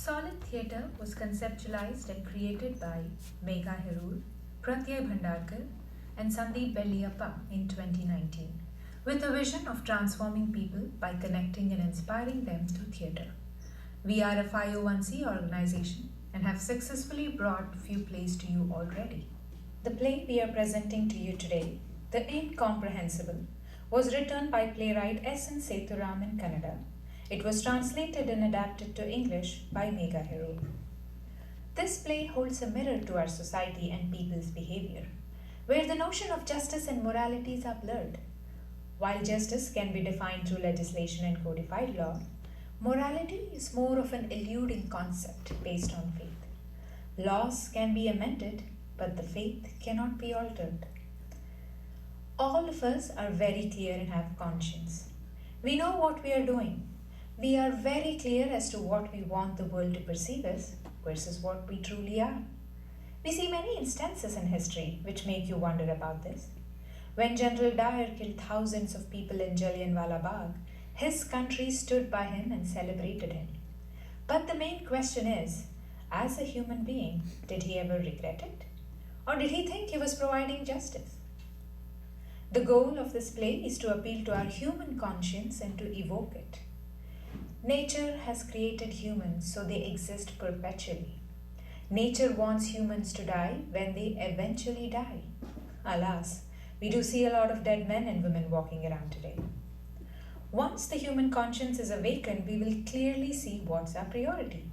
Solid theatre was conceptualized and created by Megha Herur, Pratyay Bhandarkar, and Sandeep Belliyappa in 2019, with a vision of transforming people by connecting and inspiring them through theatre. We are a 501c organization and have successfully brought few plays to you already. The play we are presenting to you today, The Incomprehensible, was written by playwright S. N. Sethuram in Kannada. It was translated and adapted to English by Megha Herur. This play holds a mirror to our society and people's behavior, where the notion of justice and moralities are blurred. While justice can be defined through legislation and codified law, morality is more of an eluding concept based on faith. Laws can be amended, but the faith cannot be altered. All of us are very clear and have conscience. We know what we are doing. We are very clear as to what we want the world to perceive us versus what we truly are. We see many instances in history which make you wonder about this. When General Dyer killed thousands of people in Jallianwala Bagh, his country stood by him and celebrated him. But the main question is, as a human being, did he ever regret it? Or did he think he was providing justice? The goal of this play is to appeal to our human conscience and to evoke it. Nature has created humans so they exist perpetually. Nature wants humans to die when they eventually die. Alas, we do see a lot of dead men and women walking around today. Once the human conscience is awakened, we will clearly see what's our priority.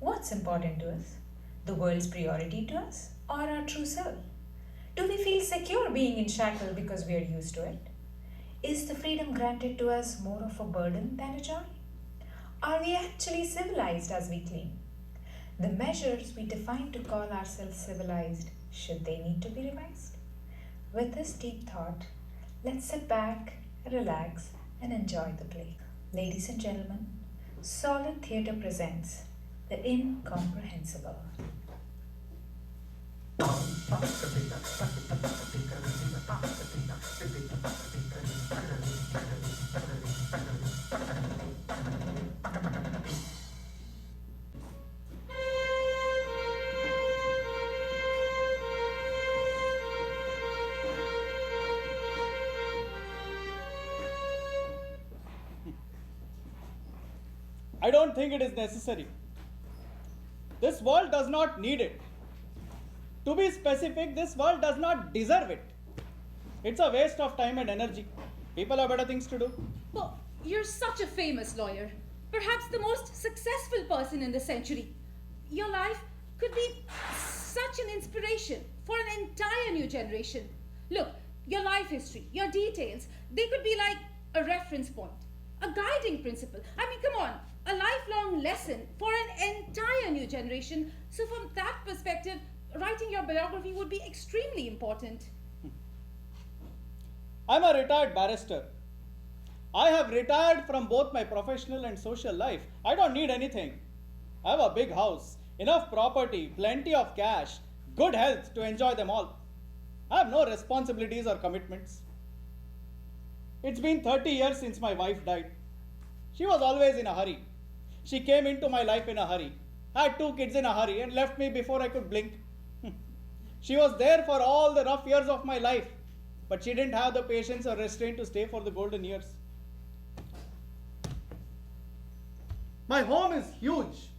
What's important to us? The world's priority to us or our true self? Do we feel secure being in shackle because we are used to it? Is the freedom granted to us more of a burden than a joy? Are we actually civilized as we claim? The measures we define to call ourselves civilized, should they need to be revised? With this deep thought, let's sit back, relax, and enjoy the play. Ladies and gentlemen, Solid Theatre presents The Incomprehensible. I don't think it is necessary. This world does not need it. To be specific, this world does not deserve it. It's a waste of time and energy. People have better things to do. Well, you're such a famous lawyer. Perhaps the most successful person in the century. Your life could be such an inspiration for an entire new generation. Look, your life history, your details, they could be like a reference point, a guiding principle. I mean, come on, a lifelong lesson for an entire new generation. So from that perspective, writing your biography would be extremely important. I'm a retired barrister. I have retired from both my professional and social life. I don't need anything. I have a big house, enough property, plenty of cash, good health to enjoy them all. I have no responsibilities or commitments. It's been 30 years since my wife died. She was always in a hurry. She came into my life in a hurry, had 2 kids in a hurry, and left me before I could blink. She was there for all the rough years of my life, but she didn't have the patience or restraint to stay for the golden years. My home is huge.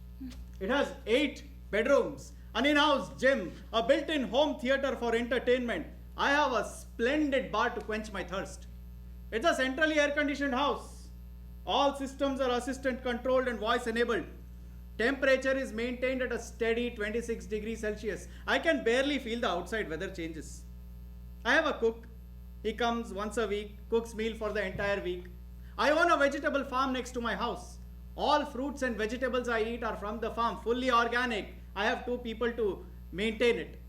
It has 8 bedrooms, an in-house gym, a built-in home theater for entertainment. I have a splendid bar to quench my thirst. It's a centrally air-conditioned house. All systems are assistant controlled and voice enabled. Temperature is maintained at a steady 26 degrees Celsius. I can barely feel the outside weather changes. I have a cook. He comes once a week, cooks meal for the entire week. I own a vegetable farm next to my house. All fruits and vegetables I eat are from the farm, fully organic. I have 2 people to maintain it.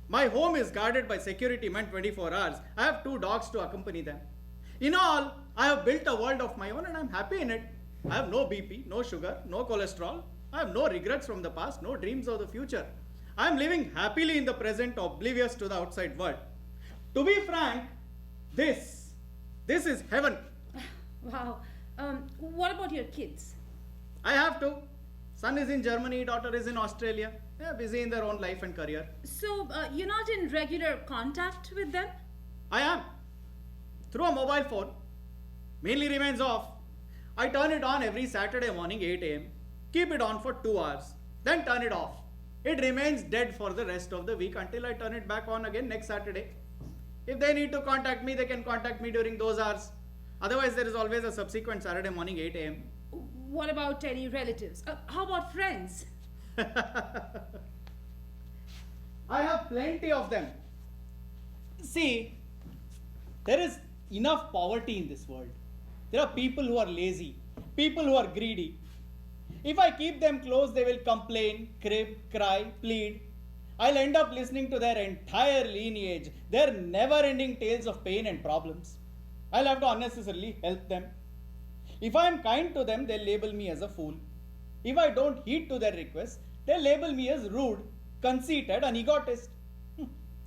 My home is guarded by security men 24 hours. I have 2 dogs to accompany them. In all, I have built a world of my own and I'm happy in it. I have no BP, no sugar, no cholesterol. I have no regrets from the past, no dreams of the future. I am living happily in the present, oblivious to the outside world. To be frank, this is heaven. Wow. What about your kids? I have to. Son is in Germany, daughter is in Australia. Yeah, busy in their own life and career. So, you're not in regular contact with them? I am. Through a mobile phone. Mainly remains off. I turn it on every Saturday morning 8 a.m. Keep it on for 2 hours. Then turn it off. It remains dead for the rest of the week until I turn it back on again next Saturday. If they need to contact me, they can contact me during those hours. Otherwise, there is always a subsequent Saturday morning 8 a.m. What about any relatives? How about friends? I have plenty of them. See, there is enough poverty in this world. There are people who are lazy, people who are greedy. If I keep them close, they will complain, crib, cry, plead. I'll end up listening to their entire lineage, their never-ending tales of pain and problems. I'll have to unnecessarily help them. If I am kind to them, they'll label me as a fool. If I don't heed to their requests, they'll label me as rude, conceited, and egotist.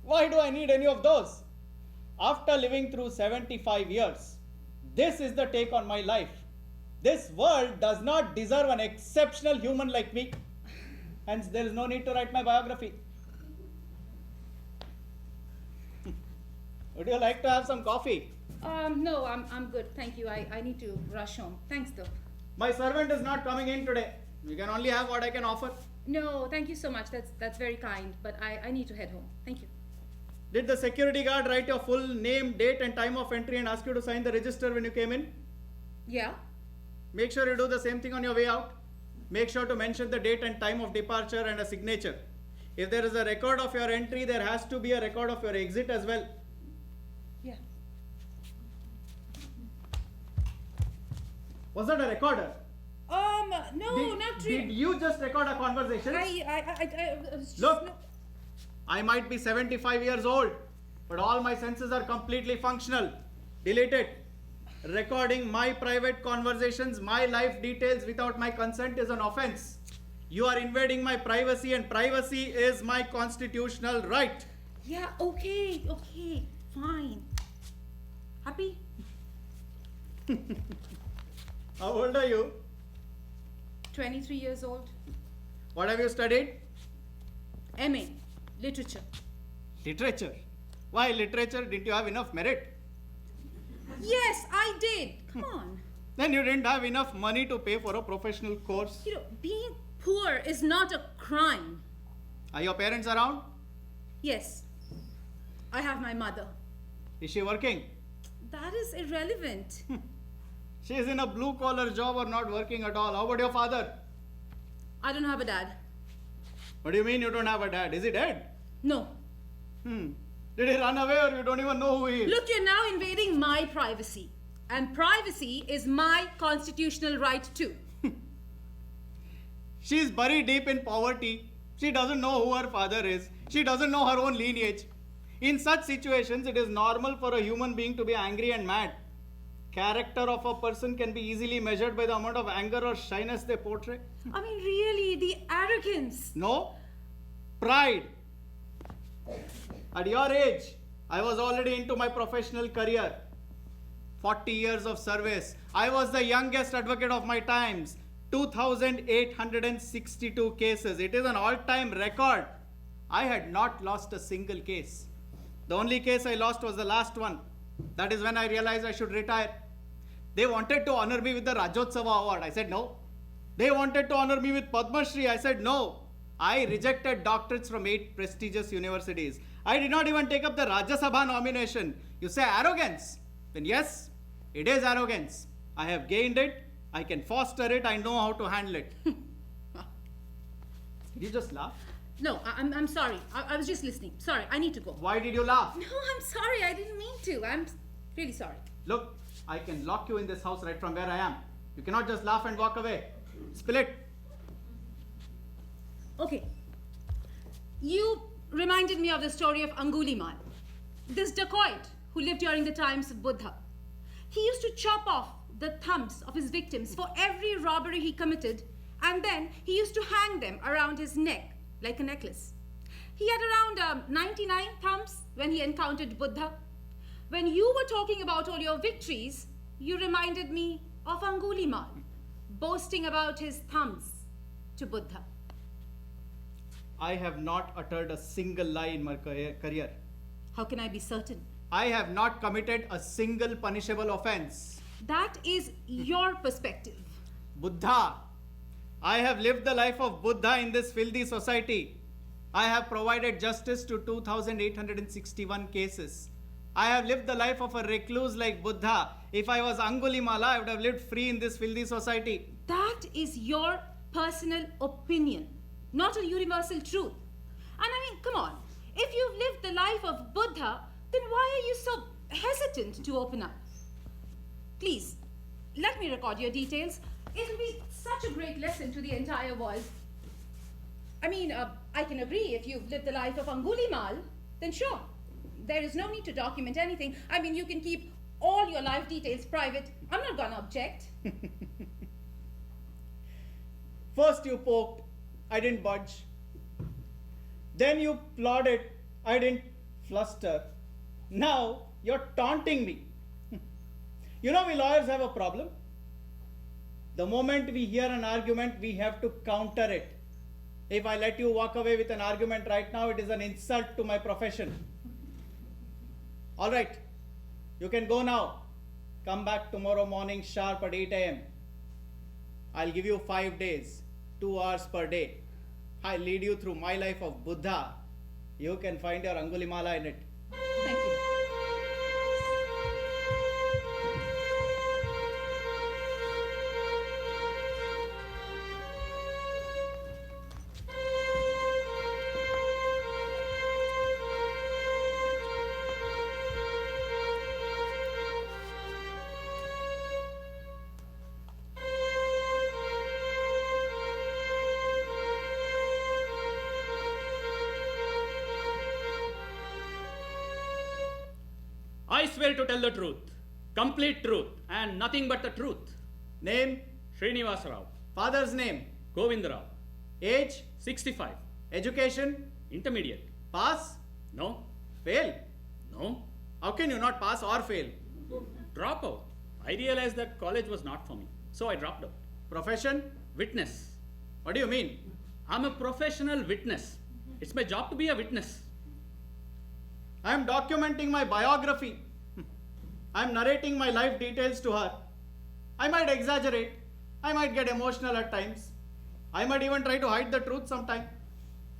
Why do I need any of those? After living through 75 years, this is the take on my life. This world does not deserve an exceptional human like me. Hence, there is no need to write my biography. Would you like to have some coffee? No, I'm good. Thank you. I need to rush home. Thanks, though. My servant is not coming in today. You can only have what I can offer. No, thank you so much. That's very kind. But I need to head home. Thank you. Did the security guard write your full name, date, and time of entry and ask you to sign the register when you came in? Yeah? Make sure you do the same thing on your way out. Make sure to mention the date and time of departure and a signature. If there is a record of your entry, there has to be a record of your exit as well. Yeah. Was that a recorder? No, not really. Did you just record a conversation? I was just... Look, I might be 75 years old, but all my senses are completely functional. Delete it. Recording my private conversations, my life details without my consent is an offense. You are invading my privacy, and privacy is my constitutional right. Yeah, okay, fine. Happy? How old are you? 23 years old. What have you studied? MA, literature. Literature. Why literature? Didn't you have enough merit? Yes, I did. Come on. Then you didn't have enough money to pay for a professional course. You know, being poor is not a crime. Are your parents around? Yes, I have my mother. Is she working? That is irrelevant. She is in a blue collar job or not working at all. How about your father? I don't have a dad. What do you mean you don't have a dad? Is he dead? No. Did he run away or you don't even know who he is? Look, you're now invading my privacy. And privacy is my constitutional right too. She is buried deep in poverty. She doesn't know who her father is. She doesn't know her own lineage. In such situations, it is normal for a human being to be angry and mad. Character of a person can be easily measured by the amount of anger or shyness they portray. I mean, really, the arrogance. No, pride. At your age, I was already into my professional career. 40 years of service. I was the youngest advocate of my times. 2,862 cases. It is an all-time record. I had not lost a single case. The only case I lost was the last one. That is when I realized I should retire. They wanted to honor me with the Rajotsava award. I said no. They wanted to honor me with Padma Shri. I said no. I rejected doctorates from 8 prestigious universities. I did not even take up the Rajya Sabha nomination. You say arrogance? Then yes, it is arrogance. I have gained it. I can foster it. I know how to handle it. Did you just laugh? No, I'm sorry. I was just listening. Sorry, I need to go. Why did you laugh? No, I'm sorry. I didn't mean to. I'm really sorry. Look, I can lock you in this house right from where I am. You cannot just laugh and walk away. Spill it. Okay. You reminded me of the story of Angulimal, this dacoit who lived during the times of Buddha. He used to chop off the thumbs of his victims for every robbery he committed, and then he used to hang them around his neck like a necklace. He had around 99 thumbs when he encountered Buddha. When you were talking about all your victories, you reminded me of Angulimal, boasting about his thumbs. to Buddha? I have not uttered a single lie in my career. How can I be certain? I have not committed a single punishable offense. That is your perspective. Buddha, I have lived the life of Buddha in this filthy society. I have provided justice to 2,861 cases. I have lived the life of a recluse like Buddha. If I was Angulimala, I would have lived free in this filthy society. That is your personal opinion, not a universal truth. And I mean, come on. If you've lived the life of Buddha, then why are you so hesitant to open up? Please, let me record your details. It'll be such a great lesson to the entire world. I mean, I can agree if you've lived the life of Angulimal, then sure. There is no need to document anything. I mean, you can keep all your life details private. I'm not gonna object. First you poked, I didn't budge. Then you applauded, I didn't fluster. Now you're taunting me. You know, we lawyers have a problem. The moment we hear an argument, we have to counter it. If I let you walk away with an argument right now, it is an insult to my profession. All right, you can go now. Come back tomorrow morning sharp at 8 a.m. I'll give you 5 days, 2 hours per day. I'll lead you through my life of Buddha. You can find your Angulimala in it. Thank you. I swear to tell the truth, complete truth, and nothing but the truth. Name, Srinivasa Rao, father's name, Govinda Rao, age, 65, education, intermediate. pass, No, fail. no, How can you not pass or fail? drop out. I realized that college was not for me, so I dropped out. Profession? Witness. What do you mean? I'm a professional witness. It's my job to be a witness. I am documenting my biography. I am narrating my life details to her. I might exaggerate. I might get emotional at times. I might even try to hide the truth sometime.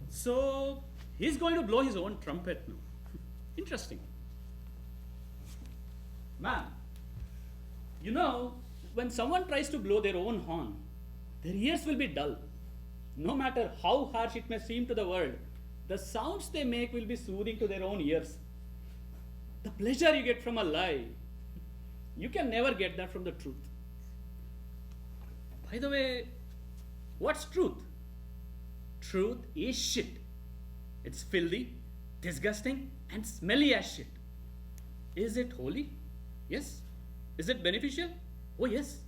So, he's going to blow his own trumpet now. Interesting. Ma'am, you know, when someone tries to blow their own horn, their ears will be dull. No matter how harsh it may seem to the world, the sounds they make will be soothing to their own ears. The pleasure you get from a lie, you can never get that from the truth. By the way, what's truth? Truth is shit. It's filthy, disgusting, and smelly as shit. Is it holy? Yes. Is it beneficial? Oh, yes.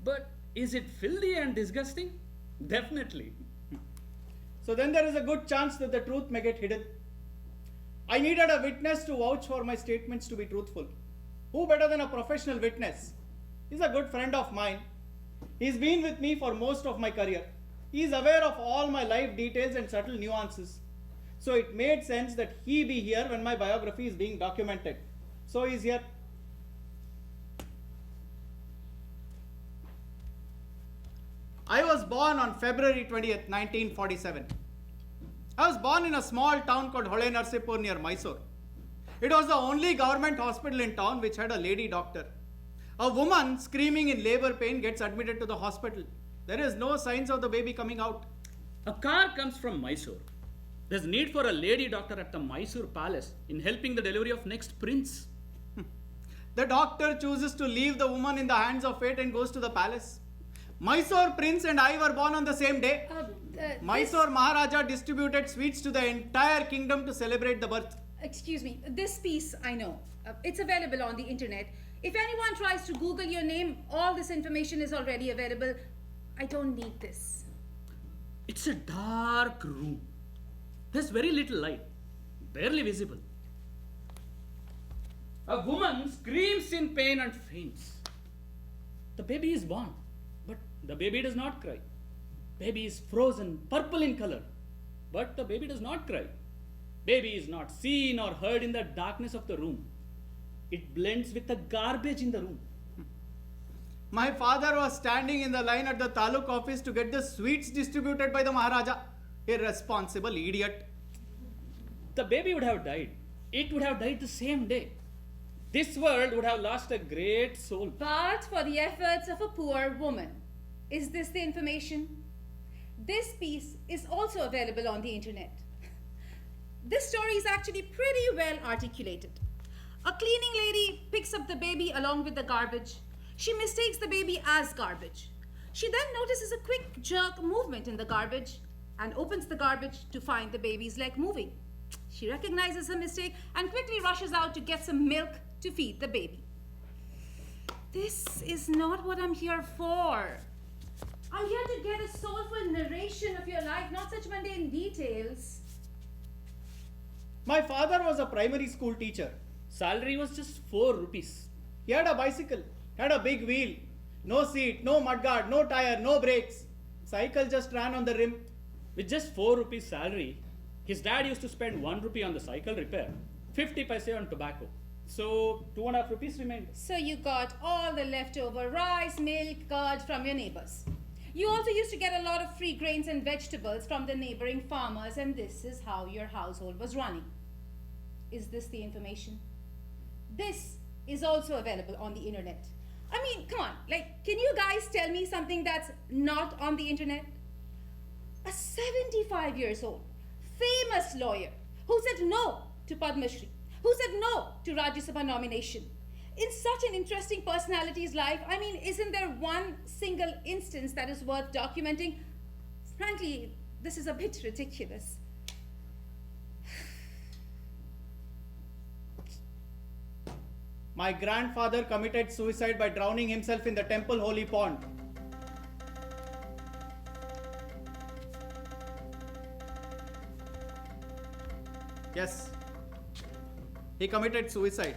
But is it filthy and disgusting? Definitely. So then there is a good chance that the truth may get hidden. I needed a witness to vouch for my statements to be truthful. Who better than a professional witness? He's a good friend of mine. He's been with me for most of my career. He's aware of all my life details and subtle nuances. So it made sense that he be here when my biography is being documented. So he's here. I was born on February 20th, 1947. I was born in a small town called Hole Narsipur near Mysore. It was the only government hospital in town which had a lady doctor. A woman screaming in labor pain gets admitted to the hospital. There is no signs of the baby coming out. A car comes from Mysore. There's need for a lady doctor at the Mysore palace in helping the delivery of next prince. The doctor chooses to leave the woman in the hands of fate and goes to the palace. Mysore prince and I were born on the same day. Mysore Maharaja distributed sweets to the entire kingdom to celebrate the birth. Excuse me, this piece I know. It's available on the internet. If anyone tries to Google your name, all this information is already available. I don't need this. It's a dark room. There's very little light, barely visible. A woman screams in pain and faints. The baby is born, but the baby does not cry. Baby is frozen, purple in color. But the baby does not cry. Baby is not seen or heard in the darkness of the room. It blends with the garbage in the room. My father was standing in the line at the taluk office to get the sweets distributed by the Maharaja. Irresponsible idiot. The baby would have died. It would have died the same day. This world would have lost a great soul. But for the efforts of a poor woman. Is this the information? This piece is also available on the internet. This story is actually pretty well articulated. A cleaning lady picks up the baby along with the garbage. She mistakes the baby as garbage. She then notices a quick jerk movement in the garbage and opens the garbage to find the baby's leg moving. She recognizes her mistake and quickly rushes out to get some milk to feed the baby. This is not what I'm here for. I'm here to get a soulful narration of your life, not such mundane details. My father was a primary school teacher. Salary was just 4 rupees. He had a bicycle, had a big wheel, no seat, no mudguard, no tire, no brakes. Cycle just ran on the rim. With just 4 rupees salary, his dad used to spend 1 rupee on the cycle repair, 50 paise on tobacco. So 2.5 rupees remained. So you got all the leftover rice, milk, curd from your neighbors. You also used to get a lot of free grains and vegetables from the neighboring farmers, and this is how your household was running. Is this the information? This is also available on the internet. I mean, come on, can you guys tell me something that's not on the internet? A 75 years old, famous lawyer who said no to Padma Shri, who said no to Rajya Sabha nomination. In such an interesting personality's life, I mean, isn't there one single instance that is worth documenting? Frankly, this is a bit ridiculous. My grandfather committed suicide by drowning himself in the temple holy pond. Yes, he committed suicide.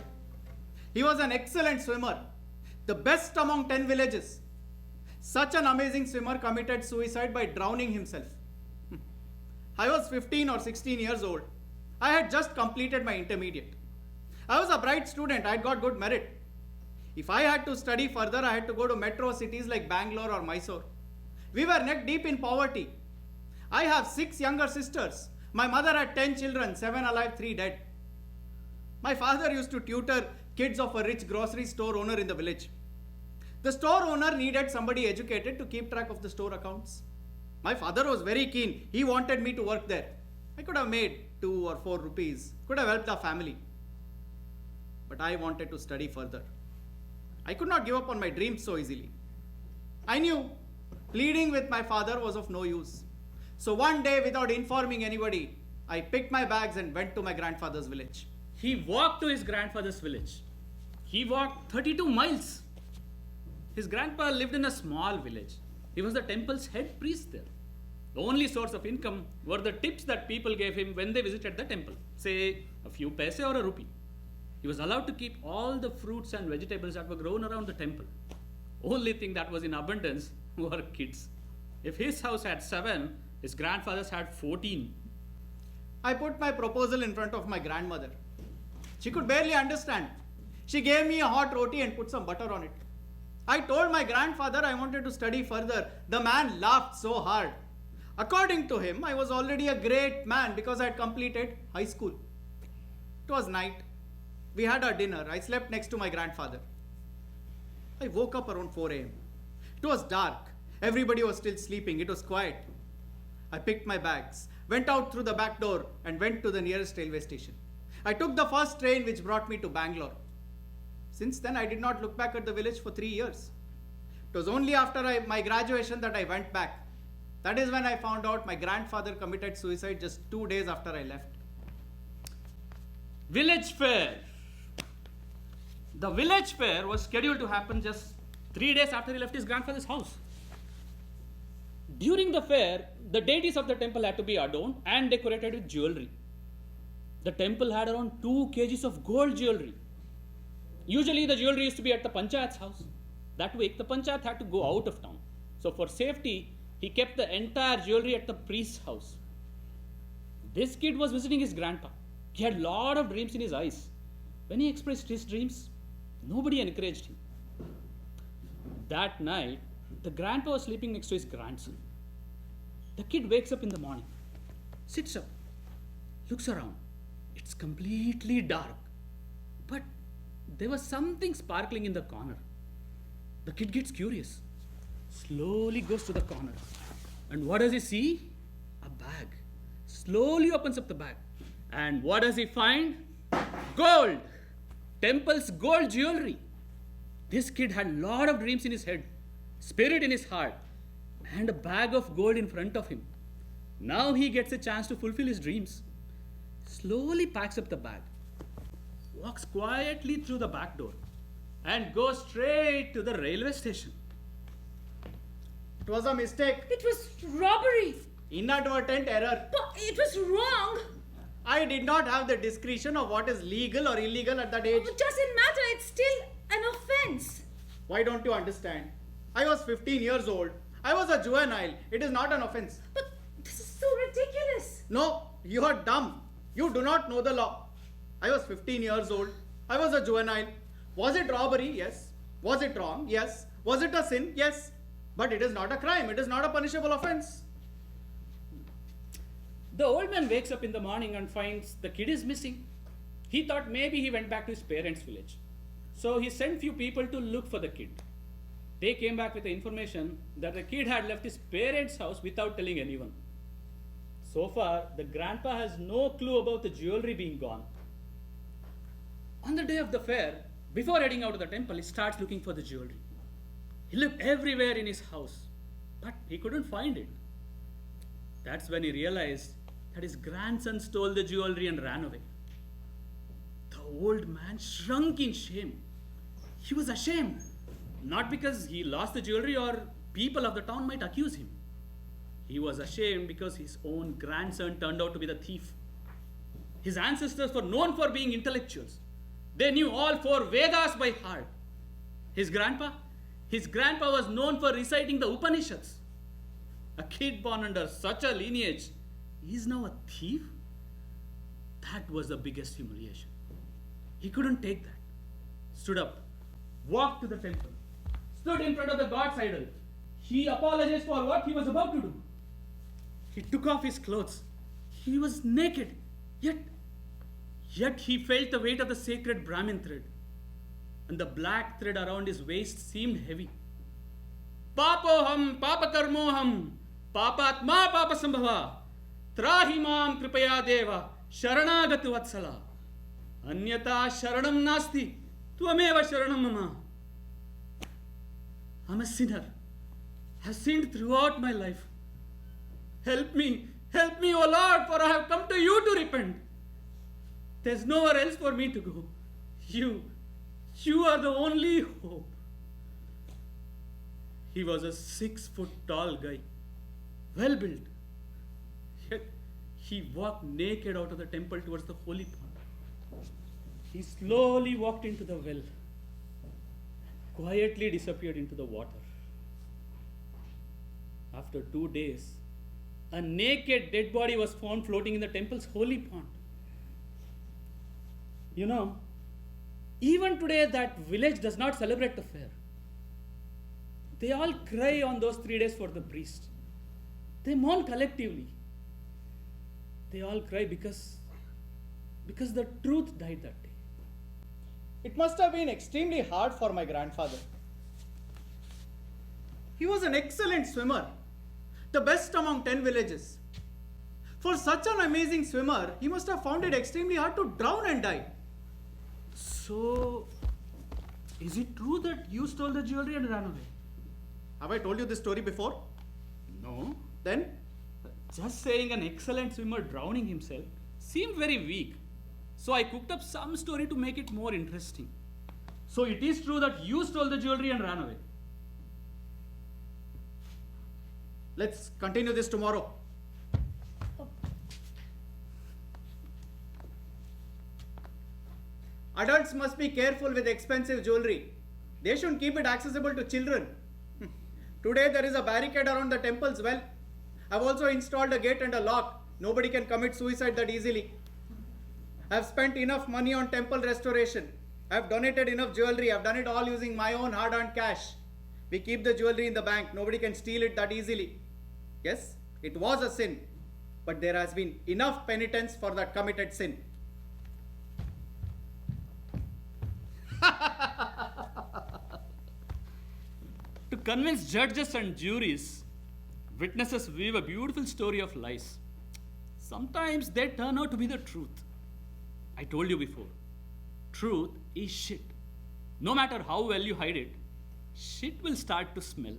He was an excellent swimmer, the best among 10 villages. Such an amazing swimmer committed suicide by drowning himself. I was 15 or 16 years old. I had just completed my intermediate. I was a bright student. I had got good merit. If I had to study further, I had to go to metro cities like Bangalore or Mysore. We were neck deep in poverty. I have 6 younger sisters. My mother had 10 children, 7 alive, 3 dead. My father used to tutor kids of a rich grocery store owner in the village. The store owner needed somebody educated to keep track of the store accounts. My father was very keen. He wanted me to work there. I could have made 2 or 4 rupees, could have helped our family. But I wanted to study further. I could not give up on my dreams so easily. I knew pleading with my father was of no use. So one day, without informing anybody, I picked my bags and went to my grandfather's village. He walked to his grandfather's village. He walked 32 miles. His grandpa lived in a small village. He was the temple's head priest there. The only source of income were the tips that people gave him when they visited the temple, say a few paise or a rupee. He was allowed to keep all the fruits and vegetables that were grown around the temple. Only thing that was in abundance were kids. If his house had 7, his grandfather's had 14. I put my proposal in front of my grandmother. She could barely understand. She gave me a hot roti and put some butter on it. I told my grandfather I wanted to study further. The man laughed so hard. According to him, I was already a great man because I had completed high school. It was night. We had our dinner. I slept next to my grandfather. I woke up around 4 a.m. It was dark. Everybody was still sleeping. It was quiet. I picked my bags, went out through the back door and went to the nearest railway station. I took the first train which brought me to Bangalore. Since then, I did not look back at the village for 3 years. It was only after my graduation that I went back. That is when I found out my grandfather committed suicide just 2 days after I left. Village fair. The village fair was scheduled to happen just 3 days after he left his grandfather's house. During the fair, the deities of the temple had to be adorned and decorated with jewelry. The temple had around 2 kgs of gold jewelry. Usually the jewelry used to be at the panchayat's house. That week, the panchayat had to go out of town. So for safety, He kept the entire jewelry at the priest's house. This kid was visiting his grandpa. He had a lot of dreams in his eyes. When he expressed his dreams, nobody encouraged him. That night, the grandpa was sleeping next to his grandson. The kid wakes up in the morning, sits up, looks around. It's completely dark. But there was something sparkling in the corner. The kid gets curious, slowly goes to the corner. And what does he see? A bag. Slowly opens up the bag. And what does he find? Gold! Temple's gold jewelry. This kid had a lot of dreams in his head, spirit in his heart, and a bag of gold in front of him. Now he gets a chance to fulfill his dreams. Slowly packs up the bag, walks quietly through the back door, and goes straight to the railway station. It was a mistake. It was robbery. Inadvertent error. But it was wrong. I did not have the discretion of what is legal or illegal at that age. It doesn't matter. It's still an offense. Why don't you understand? I was 15 years old. I was a juvenile. It is not an offense. But this is so ridiculous. No, you are dumb. You do not know the law. I was 15 years old. I was a juvenile. Was it robbery? Yes. Was it wrong? Yes. Was it a sin? Yes. But it is not a crime. It is not a punishable offense. The old man wakes up in the morning and finds the kid is missing. He thought maybe he went back to his parents' village. So he sent few people to look for the kid. They came back with the information that the kid had left his parents' house without telling anyone. So far, the grandpa has no clue about the jewelry being gone. On the day of the fair, before heading out of the temple, he starts looking for the jewelry. He looked everywhere in his house, but he couldn't find it. That's when he realized that his grandson stole the jewelry and ran away. The old man shrunk in shame. He was ashamed, not because he lost the jewelry or people of the town might accuse him. He was ashamed because his own grandson turned out to be the thief. His ancestors were known for being intellectuals. They knew all 4 Vedas by heart. His grandpa was known for reciting the Upanishads. A kid born under such a lineage is now a thief? That was the biggest humiliation. He couldn't take that. Stood up, walked to the temple, stood in front of the god's idol. He apologized for what he was about to do. He took off his clothes. He was naked, yet he felt the weight of the sacred Brahmin thread, and the black thread around his waist seemed heavy. Papoham, papakarmoham, papatma papasambhava, trahimam kripaya deva, sharanagatu vatsala, anyata sharanam nasti, tvameva sharanam mama. I'm a sinner. I've sinned throughout my life. Help me, O Lord, for I have come to you to repent. There's nowhere else for me to go. You are the only hope. He was a 6-foot tall guy, well built. Yet he walked naked out of the temple towards the holy pond. He slowly walked into the well, quietly disappeared into the water. After 2 days, a naked dead body was found floating in the temple's holy pond. You know, even today that village does not celebrate the fair. They all cry on those 3 days for the priest. They mourn collectively. They all cry because the truth died that day. It must have been extremely hard for my grandfather. He was an excellent swimmer, the best among 10 villages. For such an amazing swimmer, he must have found it extremely hard to drown and die. So, is it true that you stole the jewelry and ran away? Have I told you this story before? No. Then? Just saying an excellent swimmer drowning himself seemed very weak. So I cooked up some story to make it more interesting. So it is true that you stole the jewelry and ran away. Let's continue this tomorrow. Adults must be careful with expensive jewelry. They shouldn't keep it accessible to children. Today there is a barricade around the temple's well. I've also installed a gate and a lock. Nobody can commit suicide that easily. I've spent enough money on temple restoration. I've donated enough jewelry. I've done it all using my own hard-earned cash. We keep the jewelry in the bank. Nobody can steal it that easily. Yes, it was a sin, but there has been enough penitence for that committed sin. To convince judges and juries, witnesses weave a beautiful story of lies. Sometimes they turn out to be the truth. I told you before, truth is shit. No matter how well you hide it, shit will start to smell.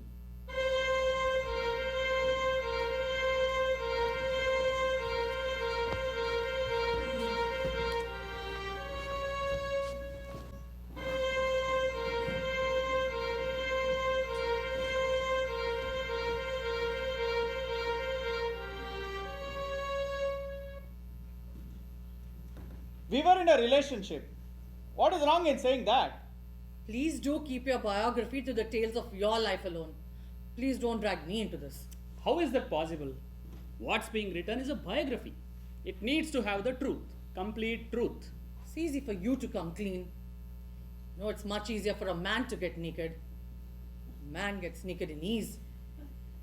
We were in a relationship. What is wrong in saying that? Please do keep your biography to the tales of your life alone. Please don't drag me into this. How is that possible? What's being written is a biography. It needs to have the truth, complete truth. It's easy for you to come clean. No, it's much easier for a man to get naked. A man gets naked in ease,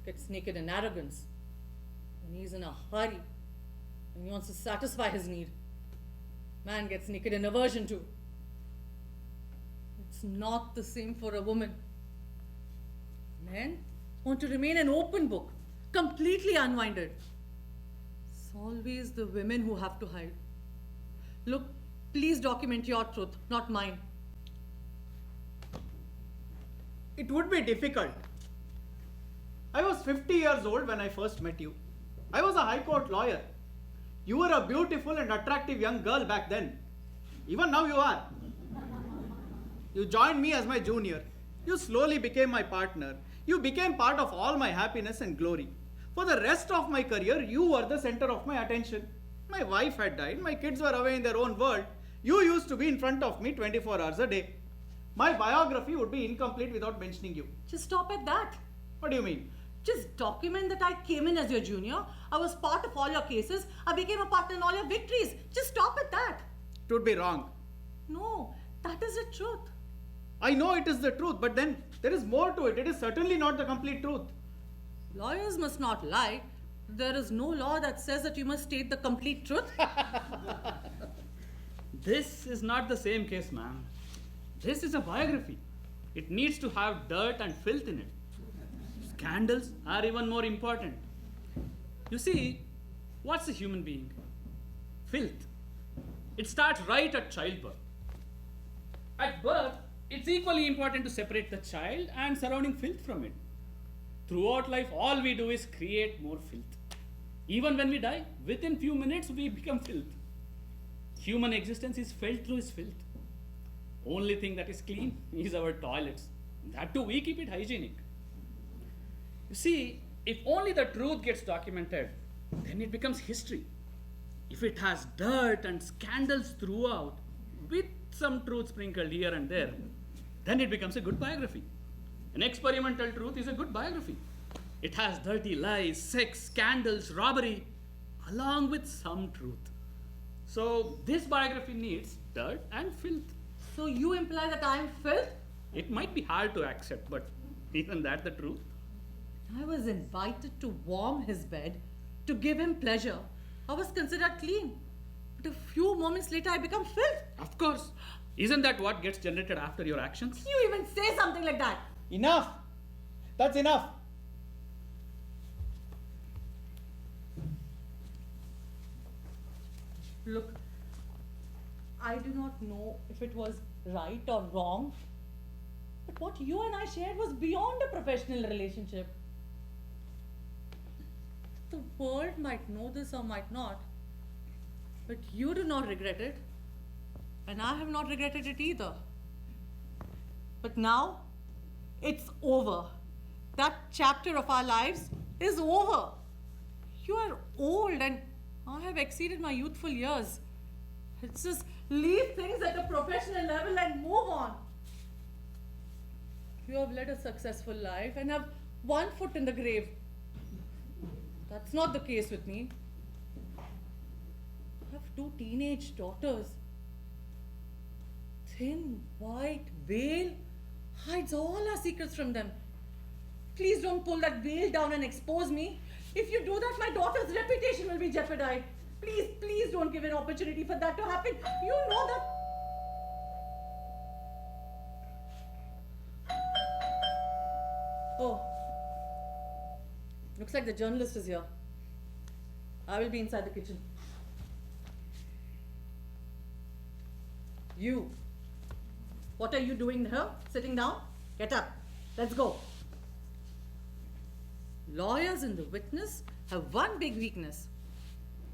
gets naked in arrogance. When he's in a hurry, when he wants to satisfy his need. Man gets naked in aversion too. It's not the same for a woman. Men want to remain an open book, completely unwinded. It's always the women who have to hide. Look, please document your truth, not mine. It would be difficult. I was 50 years old when I first met you. I was a high court lawyer. You were a beautiful and attractive young girl back then. Even now you are. You joined me as my junior. You slowly became my partner. You became part of all my happiness and glory. For the rest of my career, you were the center of my attention. My wife had died. My kids were away in their own world. You used to be in front of me 24 hours a day. My biography would be incomplete without mentioning you. Just stop at that. What do you mean? Just document that I came in as your junior. I was part of all your cases. I became a partner in all your victories. Just stop at that. It would be wrong. No, that is the truth. I know it is the truth, but then there is more to it. It is certainly not the complete truth. Lawyers must not lie. There is no law that says that you must state the complete truth. This is not the same case, ma'am. This is a biography. It needs to have dirt and filth in it. Scandals are even more important. You see, what's a human being? Filth. It starts right at childbirth. At birth, it's equally important to separate the child and surrounding filth from it. Throughout life, all we do is create more filth. Even when we die, within few minutes, we become filth. Human existence is felt through its filth. Only thing that is clean is our toilets. That too, we keep it hygienic. You see, if only the truth gets documented, then it becomes history. If it has dirt and scandals throughout, with some truth sprinkled here and there, then it becomes a good biography. An experimental truth is a good biography. It has dirty lies, sex, scandals, robbery, along with some truth. So this biography needs dirt and filth. So you imply that I am filth? It might be hard to accept, but isn't that the truth? I was invited to warm his bed, to give him pleasure. I was considered clean. But a few moments later, I become filth. Of course. Isn't that what gets generated after your actions? Can you even say something like that? Enough! That's enough! Look, I do not know if it was right or wrong, but what you and I shared was beyond a professional relationship. The world might know this or might not, but you do not regret it, and I have not regretted it either. But now, it's over. That chapter of our lives is over. You are old and I have exceeded my youthful years. Let's just leave things at a professional level and move on. You have led a successful life and have 1 foot in the grave. That's not the case with me. I have 2 teenage daughters. Thin white veil hides all our secrets from them. Please don't pull that veil down and expose me. If you do that, my daughter's reputation will be jeopardized. Please, please don't give an opportunity for that to happen. You know that. Oh. Looks like the journalist is here. I will be inside the kitchen. You. What are you doing here? Sitting down? Get up. Let's go. Lawyers and the witness have one big weakness: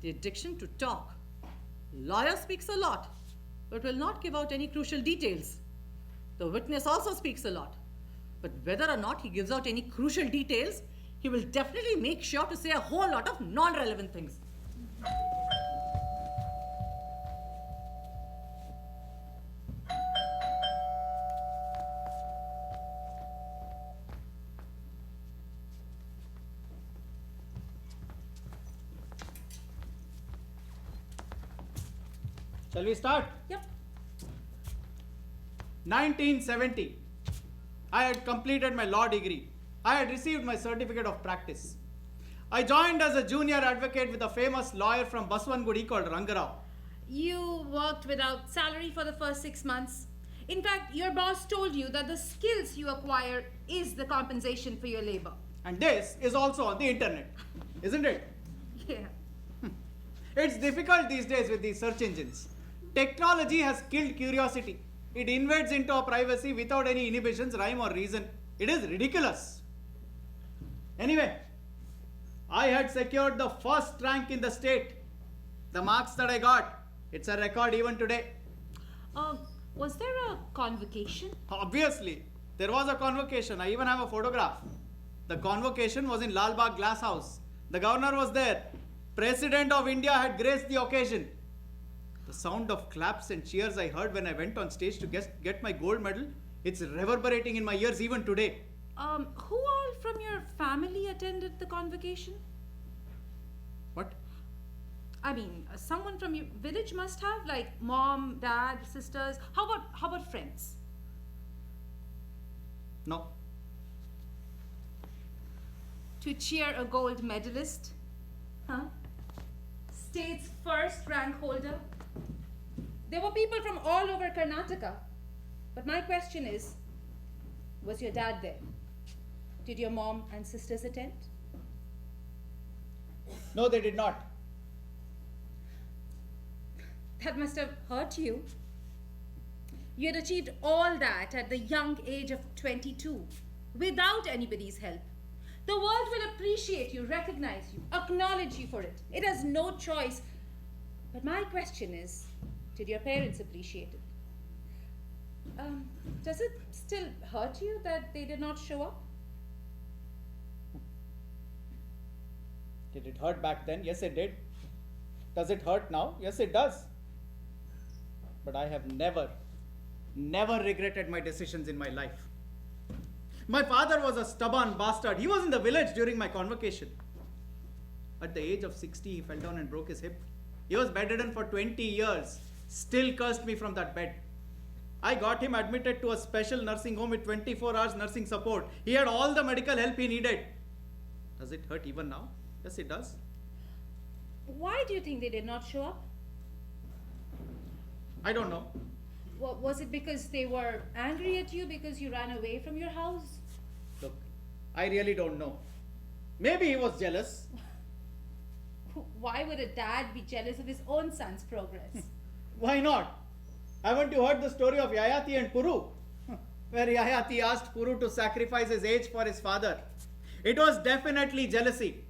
the addiction to talk. Lawyer speaks a lot, but will not give out any crucial details. The witness also speaks a lot, but whether or not he gives out any crucial details, he will definitely make sure to say a whole lot of non-relevant things. Shall we start? Yep. 1970. I had completed my law degree. I had received my certificate of practice. I joined as a junior advocate with a famous lawyer from Baswangudi called Rangarao. You worked without salary for the first 6 months. In fact, your boss told you that the skills you acquire is the compensation for your labor. And this is also on the internet, isn't it? Yeah. It's difficult these days with these search engines. Technology has killed curiosity. It invades into our privacy without any inhibitions, rhyme or reason. It is ridiculous. Anyway, I had secured the first rank in the state. The marks that I got, it's a record even today. Was there a convocation? Obviously, there was a convocation. I even have a photograph. The convocation was in Lal Bagh Glass House. The governor was there. President of India had graced the occasion. The sound of claps and cheers I heard when I went on stage to get my gold medal, it's reverberating in my ears even today. Who all from your family attended the convocation? What? I mean, someone from your village must have, like mom, dad, sisters. How about friends? No. To cheer a gold medalist? Huh? State's first rank holder? There were people from all over Karnataka. But my question is, was your dad there? Did your mom and sisters attend? No, they did not. That must have hurt you. You had achieved all that at the young age of 22, without anybody's help. The world will appreciate you, recognize you, acknowledge you for it. It has no choice. But my question is, did your parents appreciate it? Does it still hurt you that they did not show up? Did it hurt back then? Yes, it did. Does it hurt now? Yes, it does. But I have never regretted my decisions in my life. My father was a stubborn bastard. He was in the village during my convocation. At the age of 60, he fell down and broke his hip. He was bedridden for 20 years. Still cursed me from that bed. I got him admitted to a special nursing home with 24 hours nursing support. He had all the medical help he needed. Does it hurt even now? Yes, it does. Why do you think they did not show up? I don't know. Was it because they were angry at you because you ran away from your house? Look, I really don't know. Maybe he was jealous. Why would a dad be jealous of his own son's progress? Why not? Haven't you heard the story of Yayati and Puru? Where Yayati asked Puru to sacrifice his age for his father. It was definitely jealousy.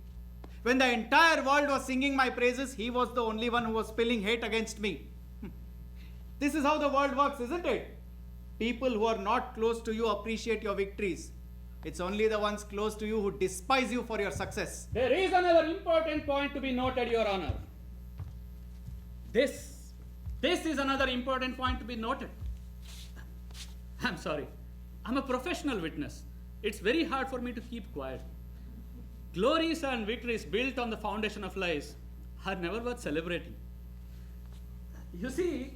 When the entire world was singing my praises, he was the only one who was spilling hate against me. This is how the world works, isn't it? People who are not close to you appreciate your victories. It's only the ones close to you who despise you for your success. There is another important point to be noted, Your Honor. This is another important point to be noted. I'm sorry. I'm a professional witness. it's very hard for me to keep quiet. Glories and victories built on the foundation of lies are never worth celebrating. You see,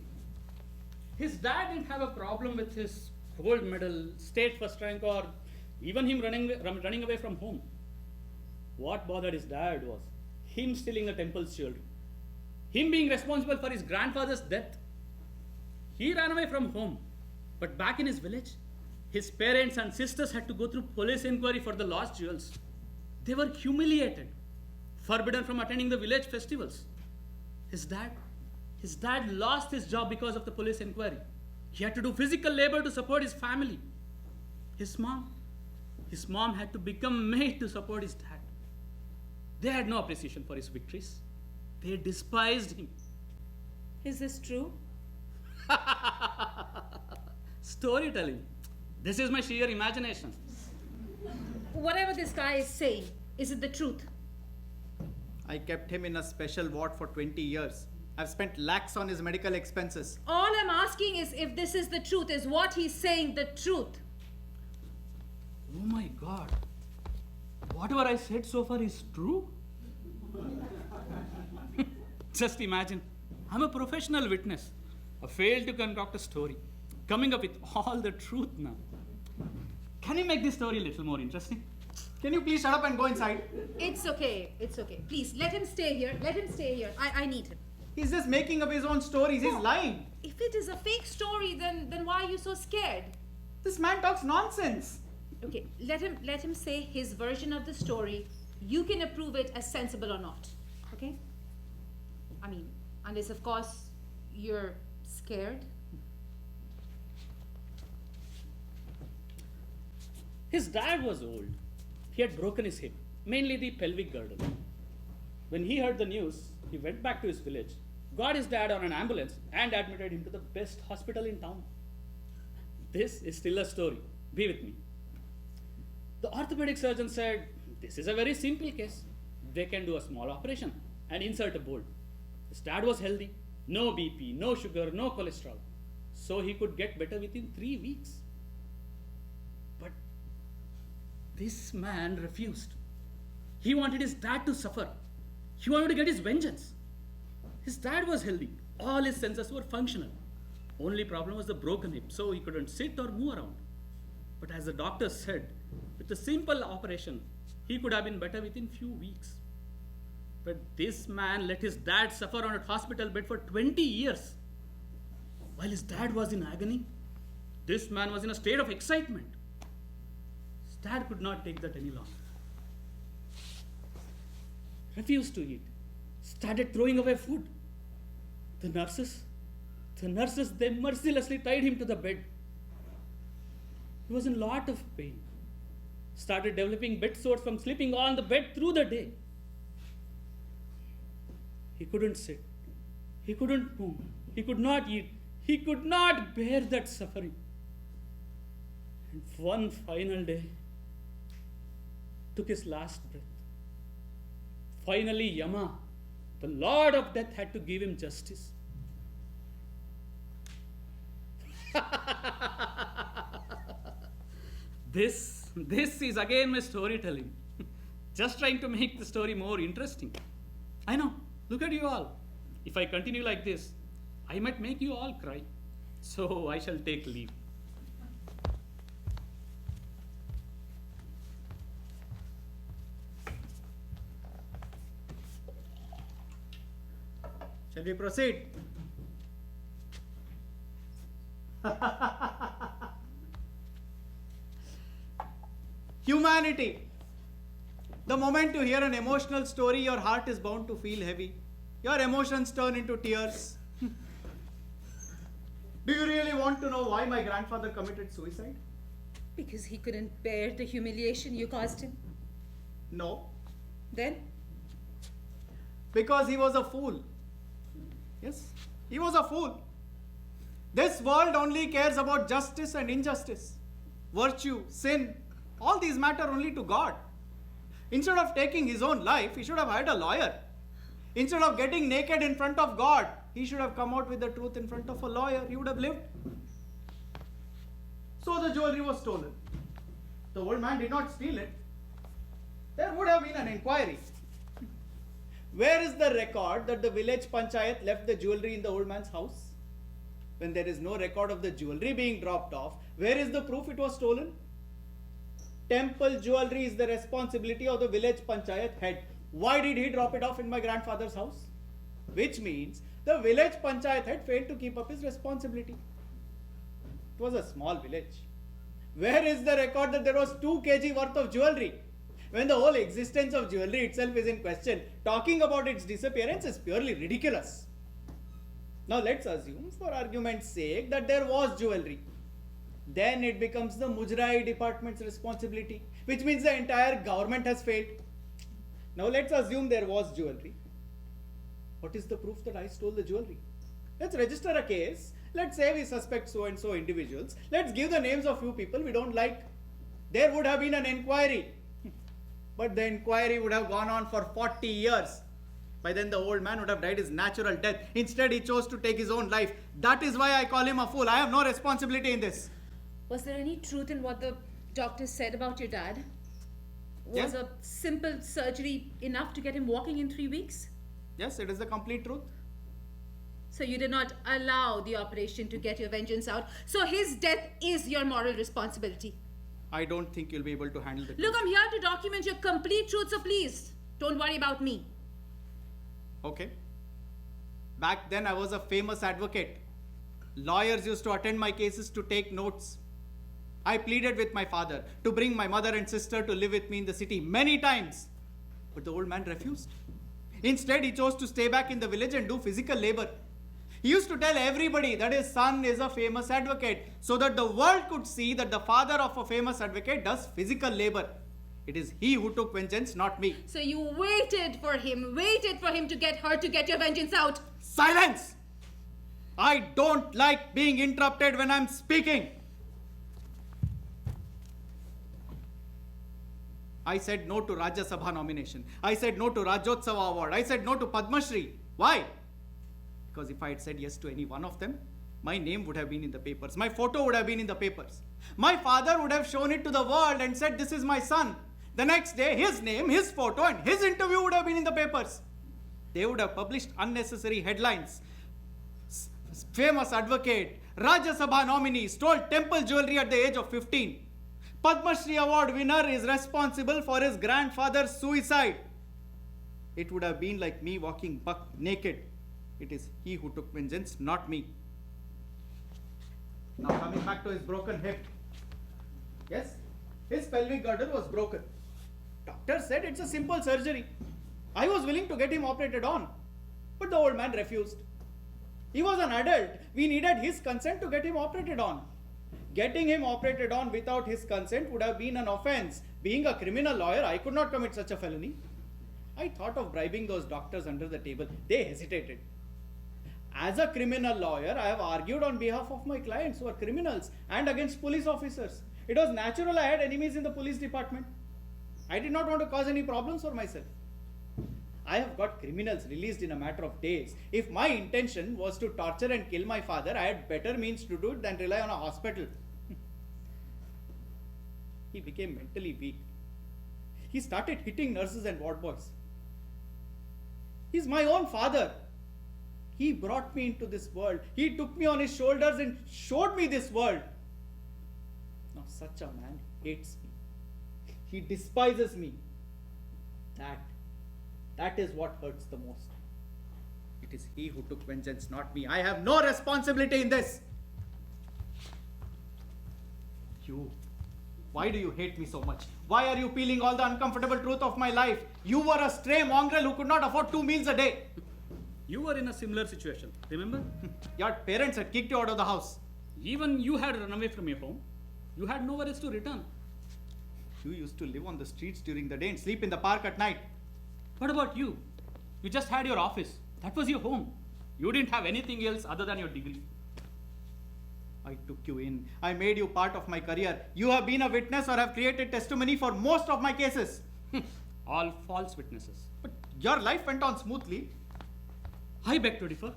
his dad didn't have a problem with his gold medal, state first rank, or even him running away from home. What bothered his dad was him stealing the temple's children, him being responsible for his grandfather's death. He ran away from home, but back in his village, his parents and sisters had to go through police inquiry for the lost jewels. They were humiliated, forbidden from attending the village festivals. His dad lost his job because of the police inquiry. He had to do physical labor to support his family. His mom had to become maid to support his dad. They had no appreciation for his victories. They despised him. Is this true? Storytelling. This is my sheer imagination. Whatever this guy is saying, is it the truth? I kept him in a special ward for 20 years. I've spent lakhs on his medical expenses. All I'm asking is if this is the truth. Is what he's saying the truth? Oh my God. Whatever I said so far is true? Just imagine, I'm a professional witness. I failed to concoct a story, coming up with all the truth now. Can you make this story a little more interesting? Can you please shut up and go inside? It's okay. Please, let him stay here. I need him. He's just making up his own stories. He's lying. If it is a fake story, then why are you so scared? This man talks nonsense. Okay, let him say his version of the story. You can approve it as sensible or not. Okay? I mean, unless of course you're scared. His dad was old. He had broken his hip, mainly the pelvic girdle. When he heard the news, he went back to his village, got his dad on an ambulance, and admitted him to the best hospital in town. This is still a story. Be with me. The orthopedic surgeon said, this is a very simple case. They can do a small operation and insert a bolt. His dad was healthy, no BP, no sugar, no cholesterol. So he could get better within 3 weeks. But this man refused. He wanted his dad to suffer. He wanted to get his vengeance. His dad was healthy. All his senses were functional. Only problem was the broken hip, so he couldn't sit or move around. But as the doctor said, with a simple operation, he could have been better within few weeks. But this man let his dad suffer on a hospital bed for 20 years. While his dad was in agony, this man was in a state of excitement. His dad could not take that any longer. Refused to eat. Started throwing away food. The nurses, they mercilessly tied him to the bed. He was in a lot of pain. Started developing bed sores from sleeping on the bed through the day. He couldn't sit. He couldn't move. He could not eat. He could not bear that suffering. And one final day, took his last breath. Finally, Yama, the Lord of Death, had to give him justice. This is again my storytelling. Just trying to make the story more interesting. I know. Look at you all. If I continue like this, I might make you all cry. So I shall take leave. Shall we proceed? Humanity. The moment you hear an emotional story, your heart is bound to feel heavy. Your emotions turn into tears. Do you really want to know why my grandfather committed suicide? Because he couldn't bear the humiliation you caused him. No. Then? Because he was a fool. Yes, he was a fool. This world only cares about justice and injustice. Virtue, sin, all these matter only to God. Instead of taking his own life, he should have hired a lawyer. Instead of getting naked in front of God, he should have come out with the truth in front of a lawyer. He would have lived. So the jewelry was stolen. The old man did not steal it. There would have been an inquiry. Where is the record that the village panchayat left the jewelry in the old man's house? When there is no record of the jewelry being dropped off, where is the proof it was stolen? Temple jewelry is the responsibility of the village panchayat head. Why did he drop it off in my grandfather's house? Which means the village panchayat head failed to keep up his responsibility. It was a small village. Where is the record that there was 2 kg worth of jewelry? When the whole existence of jewelry itself is in question, talking about its disappearance is purely ridiculous. Now let's assume, for argument's sake, that there was jewelry. Then it becomes the Mujrai department's responsibility, which means the entire government has failed. Now let's assume there was jewelry. What is the proof that I stole the jewelry? Let's register a case. Let's say we suspect so and so individuals. Let's give the names of few people we don't like. There would have been an inquiry. But the inquiry would have gone on for 40 years. By then the old man would have died his natural death. Instead he chose to take his own life. That is why I call him a fool. I have no responsibility in this. Was there any truth in what the doctor said about your dad? Yeah. Was a simple surgery enough to get him walking in 3 weeks? Yes, it is the complete truth. So you did not allow the operation to get your vengeance out. So his death is your moral responsibility. I don't think you'll be able to handle the Look, I'm here to document your complete truth, so please, don't worry about me. Okay. Back then I was a famous advocate. Lawyers used to attend my cases to take notes. I pleaded with my father to bring my mother and sister to live with me in the city many times. But the old man refused. Instead, he chose to stay back in the village and do physical labor. He used to tell everybody that his son is a famous advocate, so that the world could see that the father of a famous advocate does physical labor. It is he who took vengeance, not me. So you waited for him to get hurt to get your vengeance out. Silence! I don't like being interrupted when I'm speaking. I said no to Rajya Sabha nomination. I said no to Rajyotsava award. I said no to Padma Shri. Why? Because if I had said yes to any one of them, my name would have been in the papers. My photo would have been in the papers. My father would have shown it to the world and said, this is my son. The next day, his name, his photo, and his interview would have been in the papers. They would have published unnecessary headlines. Famous advocate, Rajya Sabha nominee, stole temple jewelry at the age of 15. Padma Shri award winner is responsible for his grandfather's suicide. It would have been like me walking buck naked. It is he who took vengeance, not me. Now coming back to his broken hip. Yes, his pelvic girdle was broken. Doctor said it's a simple surgery. I was willing to get him operated on. But the old man refused. He was an adult. We needed his consent to get him operated on. Getting him operated on without his consent would have been an offense. Being a criminal lawyer, I could not commit such a felony. I thought of bribing those doctors under the table. They hesitated. As a criminal lawyer, I have argued on behalf of my clients who are criminals and against police officers. It was natural I had enemies in the police department. I did not want to cause any problems for myself. I have got criminals released in a matter of days. If my intention was to torture and kill my father, I had better means to do it than rely on a hospital. He became mentally weak. He started hitting nurses and ward boys. He's my own father. He brought me into this world. He took me on his shoulders and showed me this world. Now such a man hates me. He despises me. That is what hurts the most. It is he who took vengeance, not me. I have no responsibility in this. You, why do you hate me so much? Why are you peeling all the uncomfortable truth of my life? You were a stray mongrel who could not afford 2 meals a day. You were in a similar situation, remember? Your parents had kicked you out of the house. Even you had run away from your home. You had nowhere else to return. You used to live on the streets during the day and sleep in the park at night. What about you? You just had your office. That was your home. You didn't have anything else other than your degree. I took you in. I made you part of my career. You have been a witness or have created testimony for most of my cases. All false witnesses. But your life went on smoothly. I beg to differ.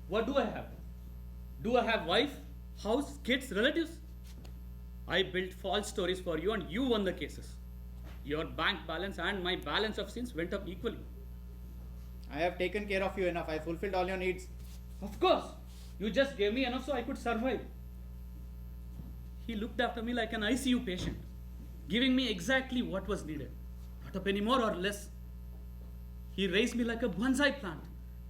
What do I have? Do I have wife, house, kids, relatives? I built false stories for you and you won the cases. Your bank balance and my balance of sins went up equally. I have taken care of you enough. I fulfilled all your needs. Of course, you just gave me enough so I could survive. He looked after me like an ICU patient, giving me exactly what was needed, not a penny more or less. He raised me like a bonsai plant,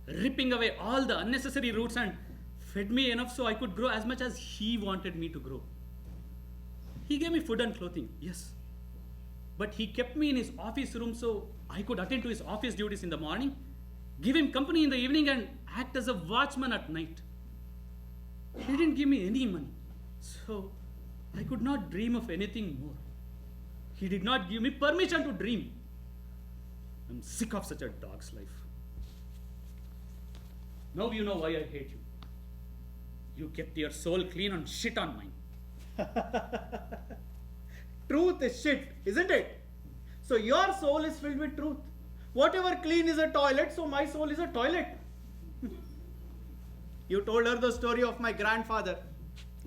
ripping away all the unnecessary roots and fed me enough so I could grow as much as he wanted me to grow. He gave me food and clothing, yes. But he kept me in his office room so I could attend to his office duties in the morning, give him company in the evening, and act as a watchman at night. He didn't give me any money, so I could not dream of anything more. He did not give me permission to dream. I'm sick of such a dog's life. Now you know why I hate you. You kept your soul clean and shit on mine. Truth is shit, isn't it? So your soul is filled with truth. Whatever clean is a toilet, so my soul is a toilet. You told her the story of my grandfather.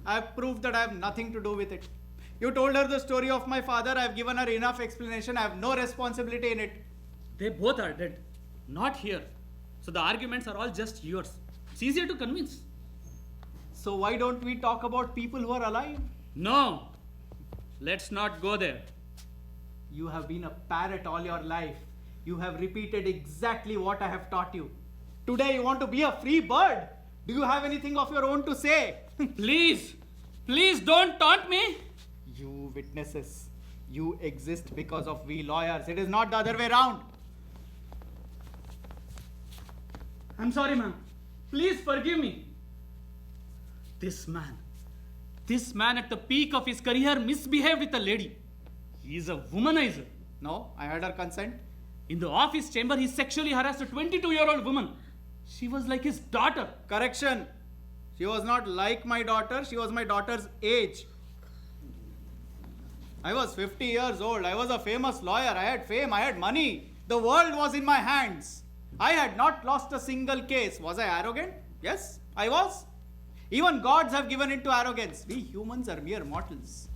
I have proved that I have nothing to do with it. You told her the story of my father. I have given her enough explanation. I have no responsibility in it. They both are dead, not here. So the arguments are all just yours. It's easier to convince. So why don't we talk about people who are alive? No, let's not go there. You have been a parrot all your life. You have repeated exactly what I have taught you. Today you want to be a free bird. Do you have anything of your own to say? Please don't taunt me. You witnesses, you exist because of we lawyers. It is not the other way around. I'm sorry, ma'am. Please forgive me. This man at the peak of his career misbehaved with a lady. He is a womanizer. No, I had her consent. In the office chamber, he sexually harassed a 22-year-old woman. She was like his daughter. Correction. She was not like my daughter. She was my daughter's age. I was 50 years old. I was a famous lawyer. I had fame. I had money. The world was in my hands. I had not lost a single case. Was I arrogant? Yes, I was. Even gods have given into arrogance. We humans are mere mortals.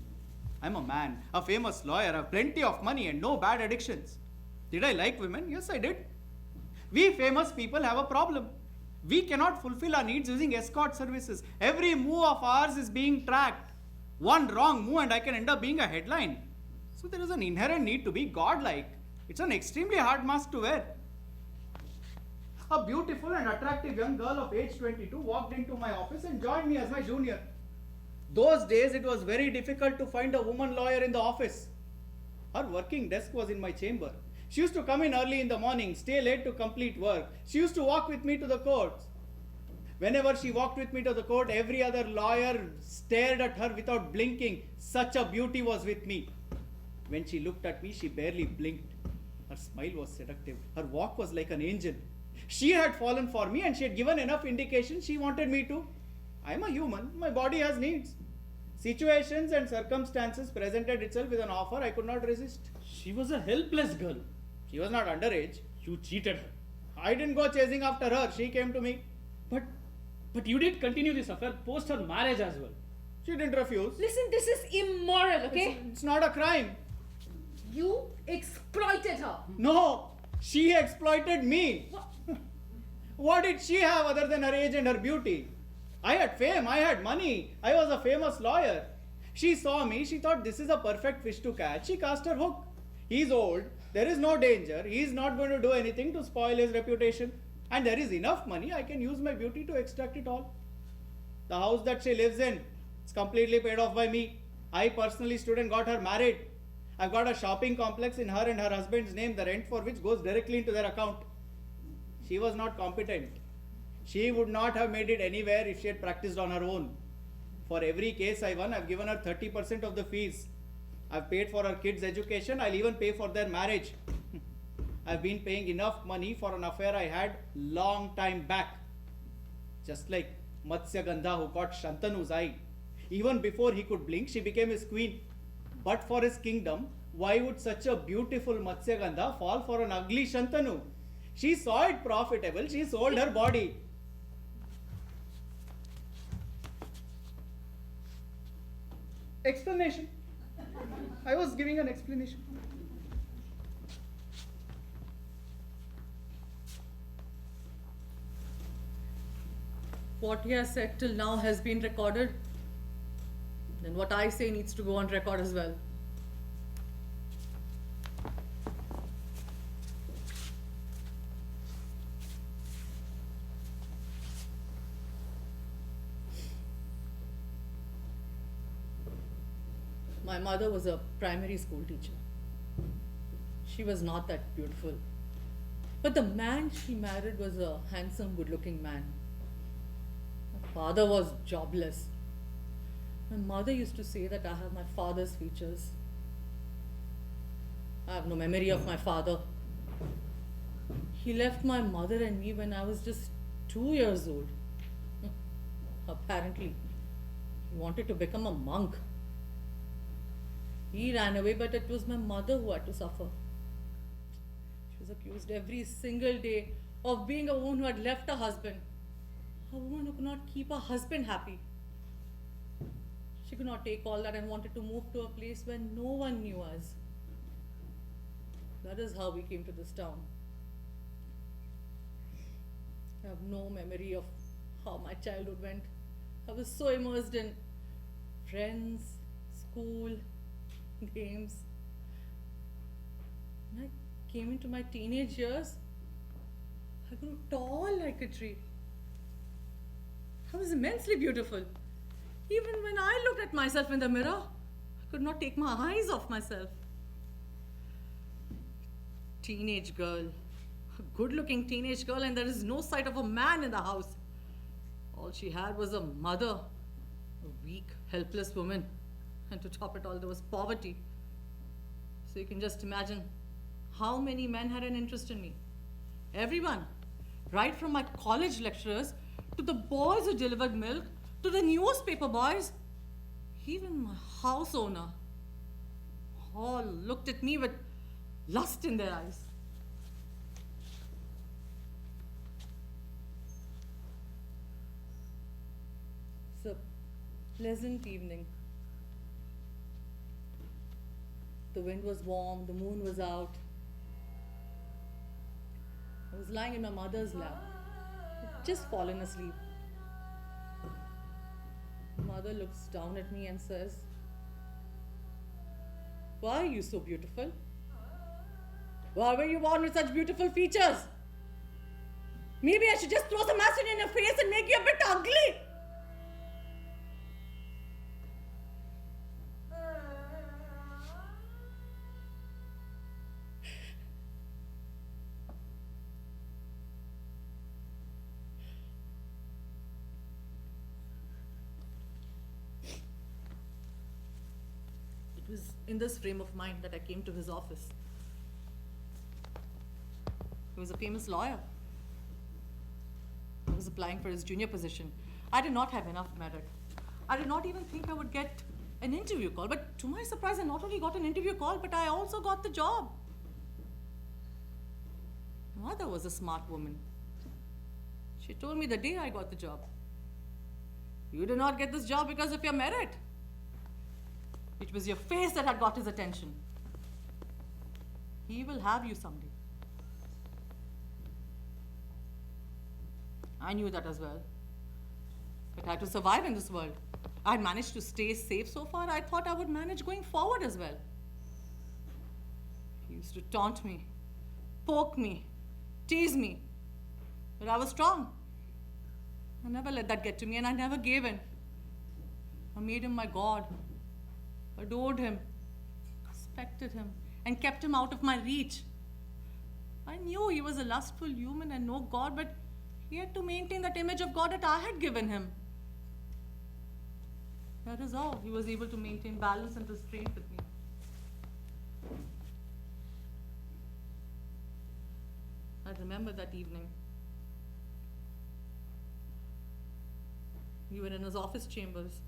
I'm a man, a famous lawyer, I have plenty of money and no bad addictions. Did I like women? Yes, I did. We famous people have a problem. We cannot fulfill our needs using escort services. Every move of ours is being tracked. One wrong move and I can end up being a headline. So there is an inherent need to be godlike. It's an extremely hard mask to wear. A beautiful and attractive young girl of age 22 walked into my office and joined me as my junior. Those days it was very difficult to find a woman lawyer in the office. Her working desk was in my chamber. She used to come in early in the morning, stay late to complete work. She used to walk with me to the courts. Whenever she walked with me to the court, every other lawyer stared at her without blinking. Such a beauty was with me. When she looked at me, she barely blinked. Her smile was seductive. Her walk was like an angel. She had fallen for me and she had given enough indication she wanted me to. I am a human. My body has needs. Situations and circumstances presented itself with an offer I could not resist. She was a helpless girl. She was not underage. You cheated her. I didn't go chasing after her. She came to me. But you did continue this affair post her marriage as well. She didn't refuse. Listen, this is immoral, okay? It's not a crime. You exploited her. No, she exploited me. What? What did she have other than her age and her beauty? I had fame, I had money, I was a famous lawyer. She saw me, she thought this is a perfect fish to catch. She cast her hook. He's old, there is no danger, he's not going to do anything to spoil his reputation. And there is enough money, I can use my beauty to extract it all. The house that she lives in, it's completely paid off by me. I personally stood and got her married. I've got a shopping complex in her and her husband's name, the rent for which goes directly into their account. She was not competent. She would not have made it anywhere if she had practiced on her own. For every case I won, I've given her 30% of the fees. I've paid for her kids' education. I'll even pay for their marriage. I've been paying enough money for an affair I had long time back. Just like Matsya Gandha who caught Shantanu's eye. Even before he could blink, she became his queen. But for his kingdom, why would such a beautiful Matsya Gandha fall for an ugly Shantanu? She saw it profitable. She sold her body. Explanation. I was giving an explanation. What he has said till now has been recorded. Then what I say needs to go on record as well. My mother was a primary school teacher. She was not that beautiful. But the man she married was a handsome, good-looking man. My father was jobless. My mother used to say that I have my father's features. I have no memory of my father. He left my mother and me when I was just 2 years old. Apparently, he wanted to become a monk. He ran away, but it was my mother who had to suffer. She was accused every single day of being a woman who had left her husband. A woman who could not keep her husband happy. She could not take all that and wanted to move to a place where no one knew us. That is how we came to this town. I have no memory of how my childhood went. I was so immersed in friends, school, games. When I came into my teenage years, I grew tall like a tree. I was immensely beautiful. Even when I looked at myself in the mirror, I could not take my eyes off myself. Teenage girl, a good-looking teenage girl, and there is no sight of a man in the house. All she had was a mother, a weak, helpless woman. And to top it all, there was poverty. So you can just imagine how many men had an interest in me. Everyone, right from my college lecturers, to the boys who delivered milk, to the newspaper boys, even my house owner, all looked at me with lust in their eyes. It's a pleasant evening. The wind was warm, the moon was out. I was lying in my mother's lap, just fallen asleep. Mother looks down at me and says, "Why are you so beautiful? Why were you born with such beautiful features? Maybe I should just throw some acid in your face and make you a bit ugly." It was in this frame of mind that I came to his office. He was a famous lawyer. I was applying for his junior position. I did not have enough merit. I did not even think I would get an interview call. But to my surprise, I not only got an interview call, but I also got the job. Mother was a smart woman. She told me the day I got the job, "You did not get this job because of your merit. It was your face that had got his attention. He will have you someday." I knew that as well. But I had to survive in this world. I had managed to stay safe so far. I thought I would manage going forward as well. He used to taunt me, poke me, tease me. But I was strong. I never let that get to me, and I never gave in. I made him my God, adored him, respected him, and kept him out of my reach. I knew he was a lustful human and no God, but he had to maintain that image of God that I had given him. That is how he was able to maintain balance and restraint with me. I remember that evening. We were in his office chambers.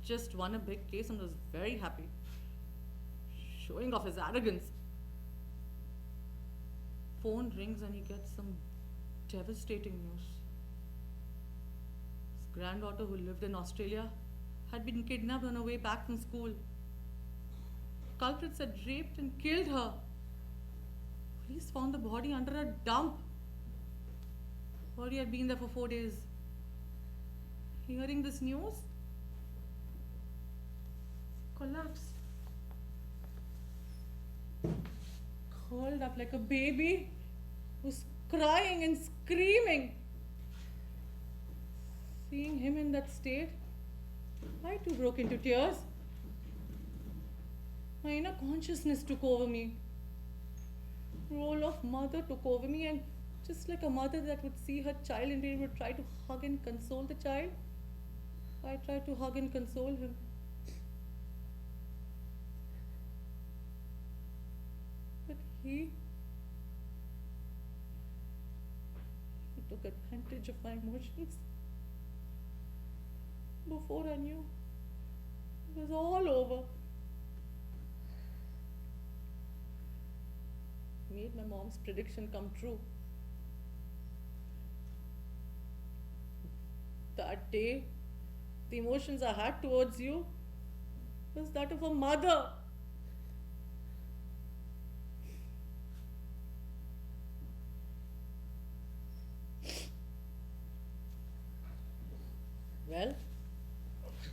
Just won a big case and was very happy, showing off his arrogance. Phone rings and he gets some devastating news. His granddaughter, who lived in Australia, had been kidnapped on her way back from school. Culprits had raped and killed her. Police found the body under a dump. Body had been there for 4 days. Hearing this news, collapsed. Curled up like a baby, was crying and screaming. Seeing him in that state, I too broke into tears. My inner consciousness took over me. Role of mother took over me, and just like a mother that would see her child in pain would try to hug and console the child, I tried to hug and console him. But he took advantage of my emotions. Before I knew, it was all over. Made my mom's prediction come true. That day, the emotions I had towards you was that of a mother. Well,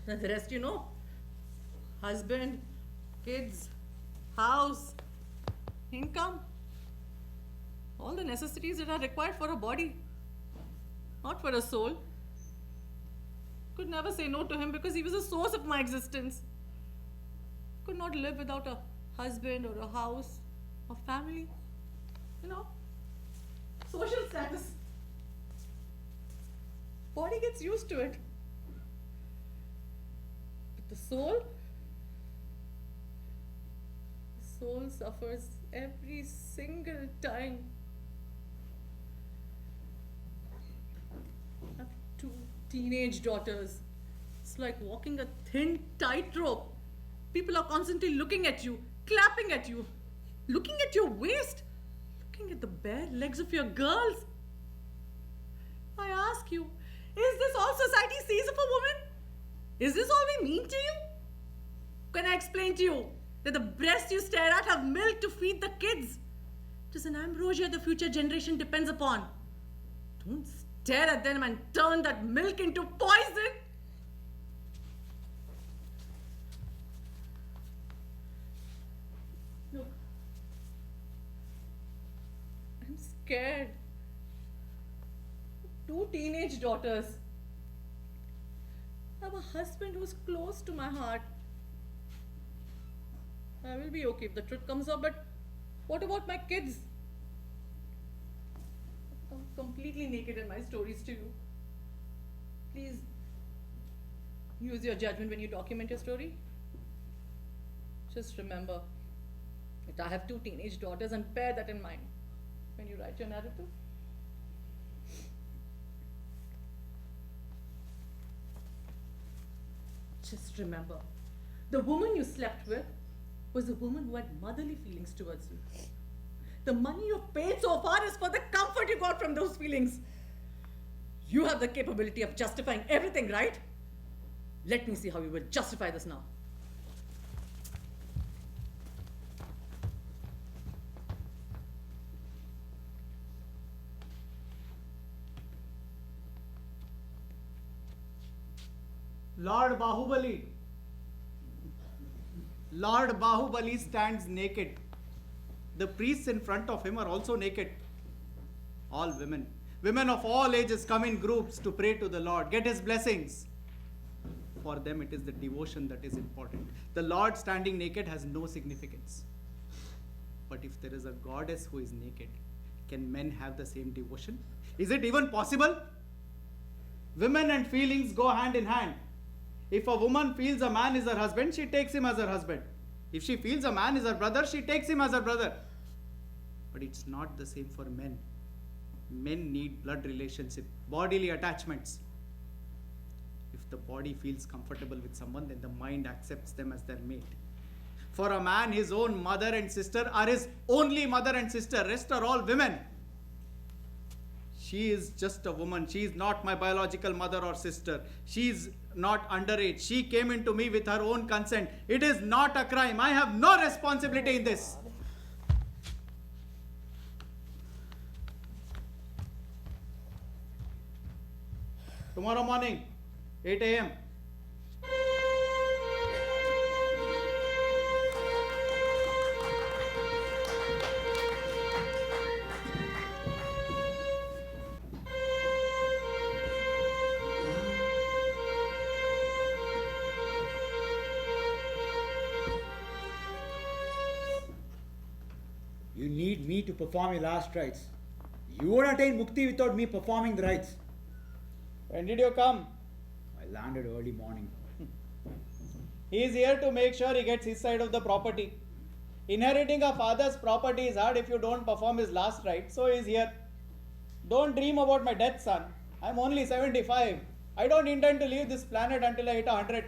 the rest you know. Husband, kids, house, income. All the necessities that are required for a body, not for a soul. Could never say no to him because he was the source of my existence. Could not live without a husband or a house or family. You know, social status. Body gets used to it. But the soul suffers every single time. I have 2 teenage daughters. It's like walking a thin tightrope. People are constantly looking at you, clapping at you, looking at your waist, looking at the bare legs of your girls. I ask you, is this all society sees of a woman? Is this all we mean to you? Can I explain to you that the breasts you stare at have milk to feed the kids? It is an ambrosia the future generation depends upon. Don't stare at them and turn that milk into poison. Look, I'm scared. 2 teenage daughters. I have a husband who's close to my heart. I will be okay if the truth comes out, but what about my kids? I'm completely naked in my stories to you. Please use your judgment when you document your story. Just remember that I have 2 teenage daughters, and bear that in mind when you write your narrative. Just remember, the woman you slept with was a woman who had motherly feelings towards you. The money you've paid so far is for the comfort you got from those feelings. You have the capability of justifying everything, right? Let me see how you will justify this now. Lord Bahubali. Lord Bahubali stands naked. The priests in front of him are also naked. All women. Women of all ages come in groups to pray to the Lord, get his blessings. For them it is the devotion that is important. The Lord standing naked has no significance. But if there is a goddess who is naked, can men have the same devotion? Is it even possible? Women and feelings go hand in hand. If a woman feels a man is her husband, she takes him as her husband. If she feels a man is her brother, she takes him as her brother. But it's not the same for men. Men need blood relationship, bodily attachments. If the body feels comfortable with someone, then the mind accepts them as their mate. For a man, his own mother and sister are his only mother and sister. Rest are all women. She is just a woman. She is not my biological mother or sister. She is not underage. She came into me with her own consent. It is not a crime. I have no responsibility in this. Tomorrow morning, 8 a.m. You need me to perform your last rites. You won't attain mukti without me performing the rites. When did you come? I landed early morning. He is here to make sure he gets his side of the property. Inheriting a father's property is hard if you don't perform his last rite, so he is here. Don't dream about my death, son. I'm only 75. I don't intend to leave this planet until I hit 100.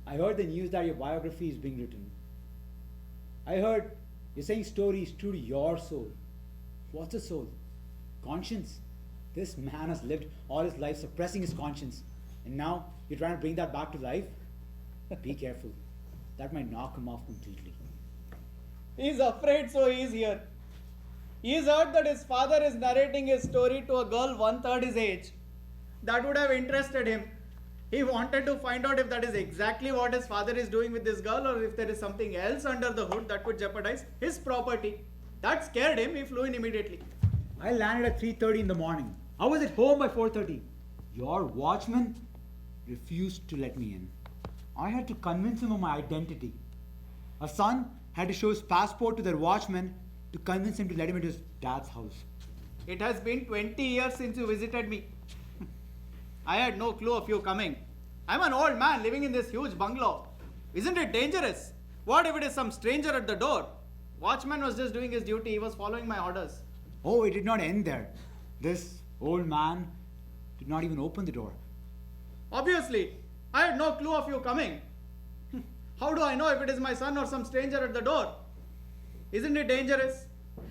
I heard the news that your biography is being written. I heard you're saying stories true to your soul. What's a soul? Conscience. This man has lived all his life suppressing his conscience. And now you're trying to bring that back to life? Be careful. That might knock him off completely. He's afraid, so he is here. He's heard that his father is narrating his story to a girl 1/3 his age. That would have interested him. He wanted to find out if that is exactly what his father is doing with this girl or if there is something else under the hood that could jeopardize his property. That scared him. He flew in immediately. I landed at 3:30 in the morning. I was at home by 4:30. Your watchman refused to let me in. I had to convince him of my identity. A son had to show his passport to their watchman to convince him to let him into his dad's house. It has been 20 years since you visited me. I had no clue of you coming. I'm an old man living in this huge bungalow. Isn't it dangerous? What if it is some stranger at the door? Watchman was just doing his duty. He was following my orders. Oh, it did not end there. This old man did not even open the door. Obviously, I had no clue of you coming. How do I know if it is my son or some stranger at the door? Isn't it dangerous?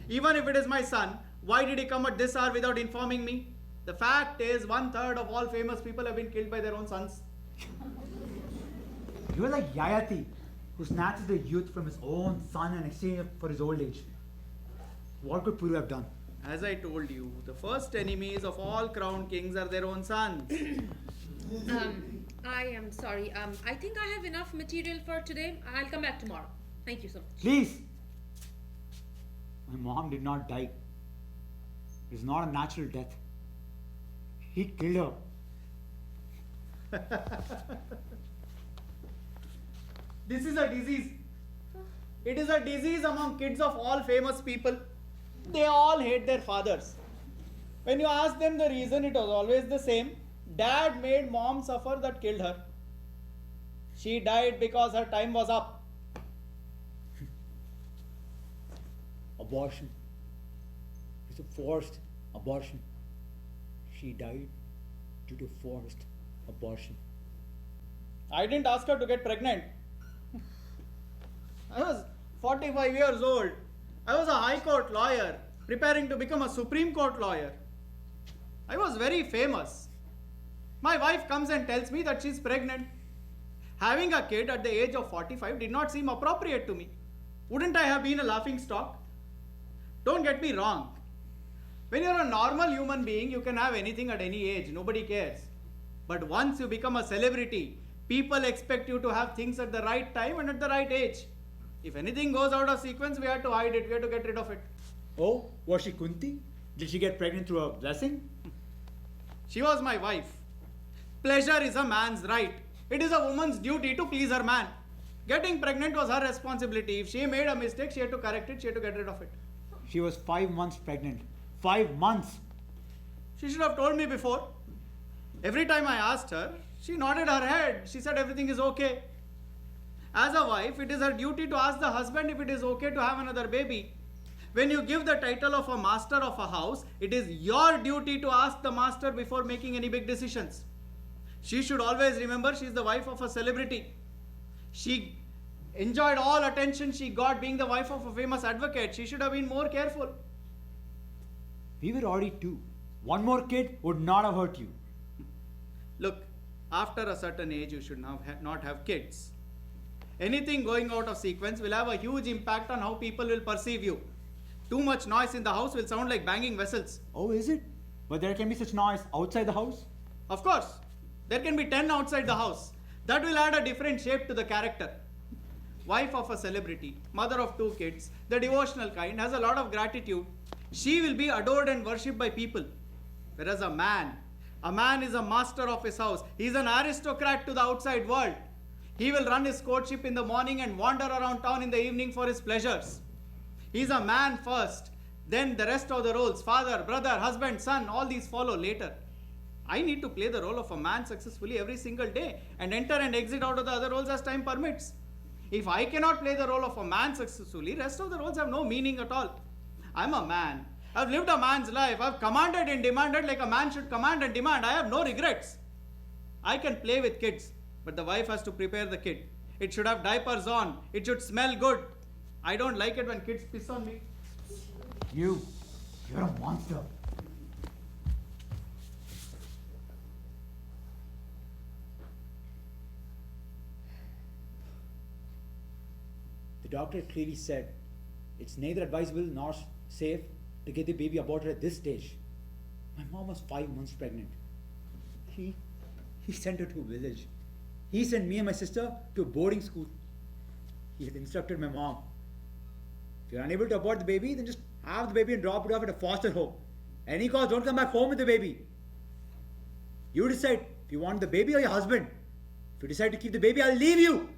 Even if it is my son, why did he come at this hour without informing me? The fact is, 1/3 of all famous people have been killed by their own sons. You are like Yayati, who snatches the youth from his own son in exchange for his old age. What could Puru have done? As I told you, the first enemies of all crowned kings are their own sons. I am sorry. I think I have enough material for today. I'll come back tomorrow. Thank you so much. Please! My mom did not die. It is not a natural death. He killed her. This is a disease. It is a disease among kids of all famous people. They all hate their fathers. When you ask them the reason, it was always the same. Dad made mom suffer, that killed her. She died because her time was up. Abortion. It's a forced abortion. She died due to forced abortion. I didn't ask her to get pregnant. I was 45 years old. I was a high court lawyer, preparing to become a Supreme Court lawyer. I was very famous. My wife comes and tells me that she's pregnant. Having a kid at the age of 45 did not seem appropriate to me. Wouldn't I have been a laughing stock? Don't get me wrong. When you're a normal human being, you can have anything at any age. Nobody cares. But once you become a celebrity, people expect you to have things at the right time and at the right age. If anything goes out of sequence, we have to hide it. We have to get rid of it. Oh, was she Kunti? Did she get pregnant through a blessing? She was my wife. Pleasure is a man's right. It is a woman's duty to please her man. Getting pregnant was her responsibility. If she made a mistake, she had to correct it. She had to get rid of it. She was 5 months pregnant. 5 months! She should have told me before. Every time I asked her, she nodded her head. She said everything is okay. As a wife, it is her duty to ask the husband if it is okay to have another baby. When you give the title of a master of a house, it is your duty to ask the master before making any big decisions. She should always remember she is the wife of a celebrity. She enjoyed all attention she got being the wife of a famous advocate. She should have been more careful. We were already 2. One more kid would not have hurt you. Look, after a certain age, you should not have kids. Anything going out of sequence will have a huge impact on how people will perceive you. Too much noise in the house will sound like banging vessels. Oh, is it? But there can be such noise outside the house? Of course, there can be 10 outside the house. That will add a different shape to the character. Wife of a celebrity, mother of 2 kids, the devotional kind, has a lot of gratitude. She will be adored and worshipped by people. Whereas a man is a master of his house. He is an aristocrat to the outside world. He will run his courtship in the morning and wander around town in the evening for his pleasures. He is a man first, then the rest of the roles, father, brother, husband, son, all these follow later. I need to play the role of a man successfully every single day and enter and exit out of the other roles as time permits. If I cannot play the role of a man successfully, rest of the roles have no meaning at all. I'm a man. I've lived a man's life. I've commanded and demanded like a man should command and demand. I have no regrets. I can play with kids, but the wife has to prepare the kid. It should have diapers on. It should smell good. I don't like it when kids piss on me. You're a monster. The doctor clearly said it's neither advisable nor safe to get the baby aborted at this stage. My mom was 5 months pregnant. He sent her to a village. He sent me and my sister to a boarding school. He had instructed my mom, if you're unable to abort the baby, then just have the baby and drop it off at a foster home. Any cause, don't come back home with the baby. You decide if you want the baby or your husband. If you decide to keep the baby, I'll leave you.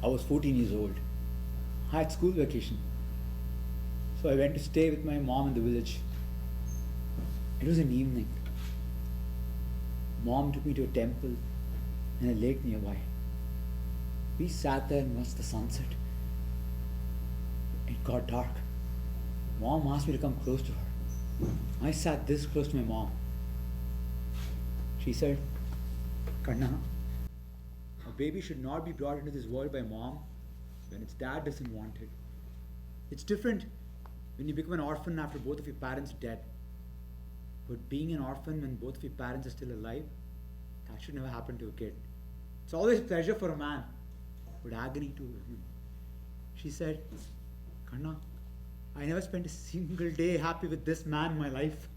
I was 14 years old. I had school vacation. So I went to stay with my mom in the village. It was an evening. Mom took me to a temple and a lake nearby. We sat there and watched the sunset. It got dark. Mom asked me to come close to her. I sat this close to my mom. She said, Kanna, a baby should not be brought into this world by mom when its dad doesn't want it. It's different when you become an orphan after both of your parents are dead. But being an orphan when both of your parents are still alive, that should never happen to a kid. It's always pleasure for a man, but agony to a woman. She said, Kanna, I never spent a single day happy with this man in my life.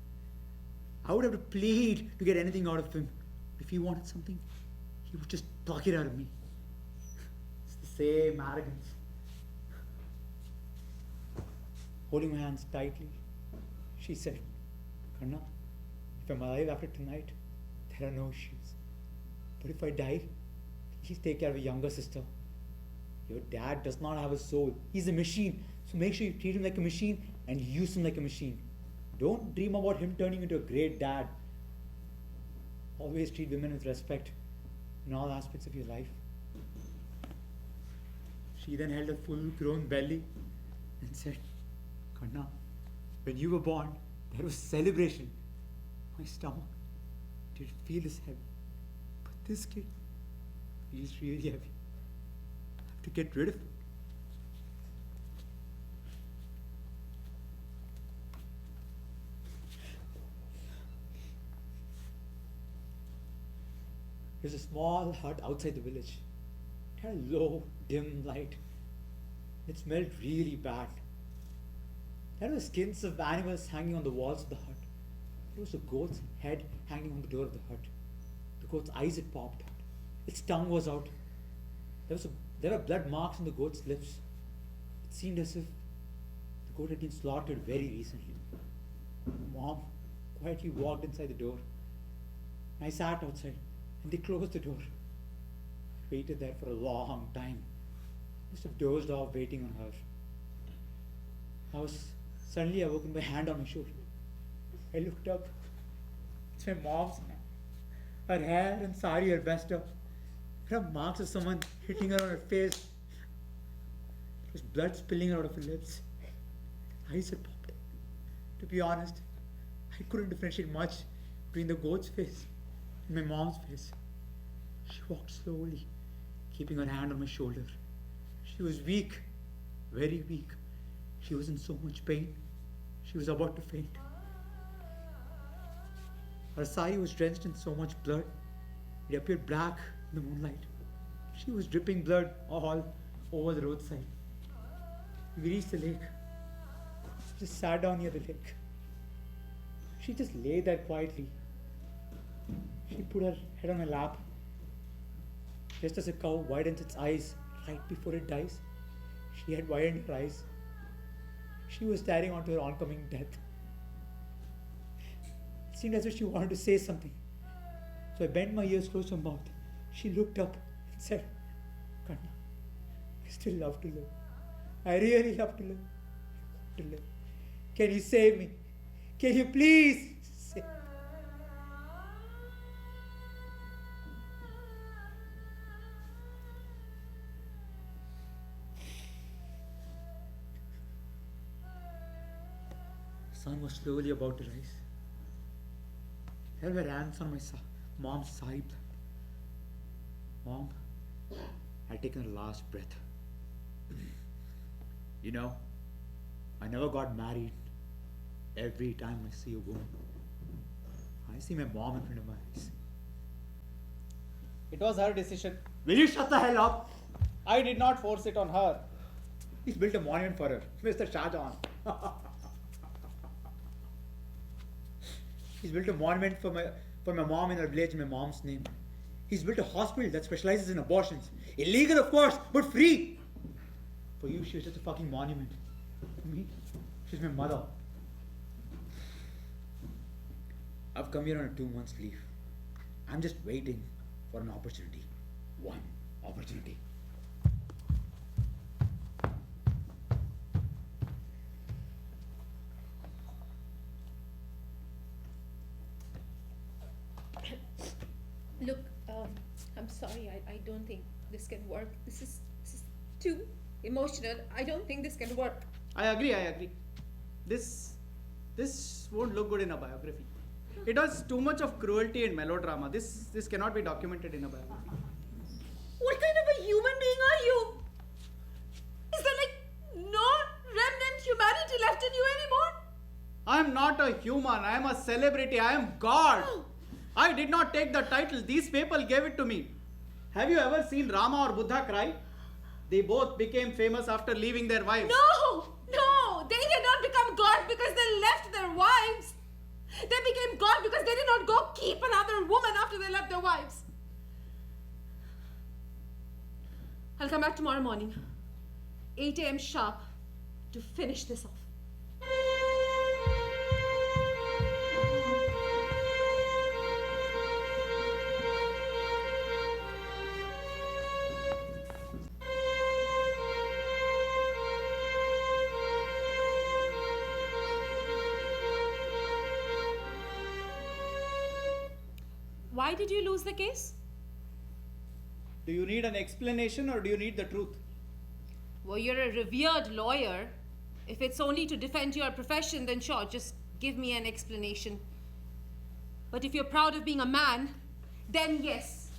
I would have to plead to get anything out of him. If he wanted something, he would just pluck it out of me. It's the same arrogance. Holding my hands tightly, she said, Kanna, if I'm alive after tonight, there are no issues. But if I die, please take care of your younger sister. Your dad does not have a soul. He's a machine. So make sure you treat him like a machine and use him like a machine. Don't dream about him turning into a great dad. Always treat women with respect in all aspects of your life. She then held a full-grown belly and said, Kanna, when you were born, there was celebration. My stomach didn't feel this heavy. But this kid feels really heavy. I have to get rid of it. There's a small hut outside the village. It had a low, dim light. It smelled really bad. There were skins of animals hanging on the walls of the hut. There was a goat's head hanging on the door of the hut. The goat's eyes had popped out. Its tongue was out. There were blood marks on the goat's lips. It seemed as if the goat had been slaughtered very recently. Mom quietly walked inside the door. I sat outside and they closed the door. I waited there for a long time. I must have dozed off waiting on her. I was suddenly awoken by a hand on my shoulder. I looked up. It's my mom's hand. Her hair and sari are messed up. There are marks of someone hitting her on her face. There was blood spilling out of her lips. Eyes had popped. To be honest, I couldn't differentiate much between the goat's face and my mom's face. She walked slowly, keeping her hand on my shoulder. She was weak, very weak. She was in so much pain. She was about to faint. Her sari was drenched in so much blood. It appeared black in the moonlight. She was dripping blood all over the roadside. We reached the lake. Just sat down near the lake. She just lay there quietly. She put her head on my lap. Just as a cow widens its eyes right before it dies, she had widened her eyes. She was staring onto her oncoming death. It seemed as if she wanted to say something. So I bent my ears close to her mouth. She looked up and said, "Kanna, I still love to live. I really love to live. I want to live. Can you save me? Can you please save me?" The sun was slowly about to rise. There were ants on my mom's sari. Mom had taken her last breath. You know, I never got married. Every time I see a woman, I see my mom in front of my eyes. It was her decision. Will you shut the hell up? I did not force it on her. He's built a monument for her, Mr. Shah Jahan. He's built a monument for my mom in her village in my mom's name. He's built a hospital that specializes in abortions. Illegal, of course, but free. For you, she was just a fucking monument. For me, she's my mother. I've come here on a 2 months leave. I'm just waiting for an opportunity. One opportunity. Look, I'm sorry, I don't think this can work. This is too emotional. I don't think this can work. I agree. This won't look good in a biography. It has too much of cruelty and melodrama. This cannot be documented in a biography. What kind of a human being are you? Is there like no remnant humanity left in you anymore? I am not a human. I am a celebrity. I am God. I did not take the title. These people gave it to me. Have you ever seen Rama or Buddha cry? They both became famous after leaving their wives. No! They did not become God because they left their wives. They became God because they did not go keep another woman after they left their wives. I'll come back tomorrow morning, 8 a.m. sharp, to finish this off. Why did you lose the case? Do you need an explanation or do you need the truth? Well, you're a revered lawyer. If it's only to defend your profession, then sure, just give me an explanation. But if you're proud of being a man, then yes.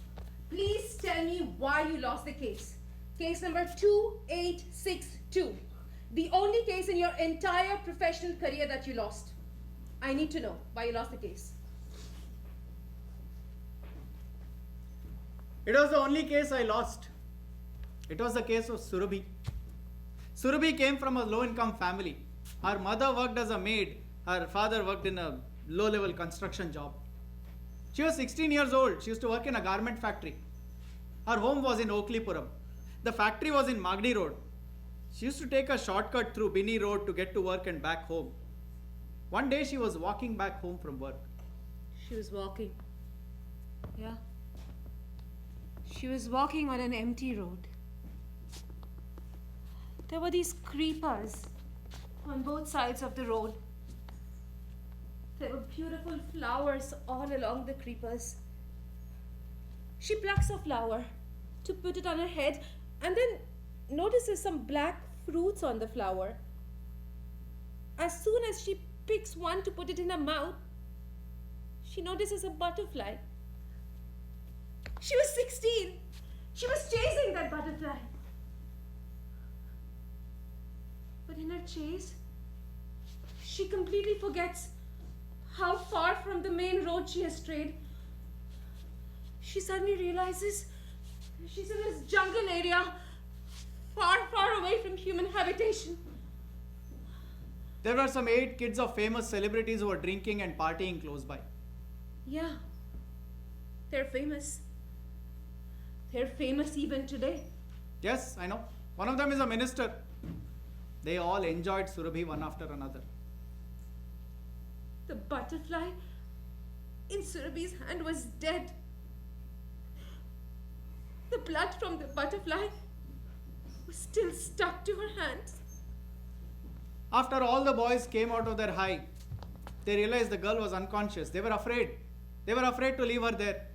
Please tell me why you lost the case. Case number 2862. The only case in your entire professional career that you lost. I need to know why you lost the case. It was the only case I lost. It was the case of Surabhi. Surabhi came from a low-income family. Her mother worked as a maid. Her father worked in a low-level construction job. She was 16 years old. She used to work in a garment factory. Her home was in Oakleypuram. The factory was in Magdi Road. She used to take a shortcut through Binny Road to get to work and back home. One day she was walking back home from work. She was walking. Yeah. She was walking on an empty road. There were these creepers on both sides of the road. There were beautiful flowers all along the creepers. She plucks a flower to put it on her head and then notices some black fruits on the flower. As soon as she picks one to put it in her mouth, she notices a butterfly. She was 16. She was chasing that butterfly. But in her chase, she completely forgets how far from the main road she has strayed. She suddenly realizes she's in this jungle area, far, far away from human habitation. There were some 8 kids of famous celebrities who were drinking and partying close by. Yeah, they're famous. They're famous even today. Yes, I know. One of them is a minister. They all enjoyed Surabhi one after another. The butterfly in Surabhi's hand was dead. The blood from the butterfly was still stuck to her hands. After all the boys came out of their high, they realized the girl was unconscious. They were afraid. They were afraid to leave her there.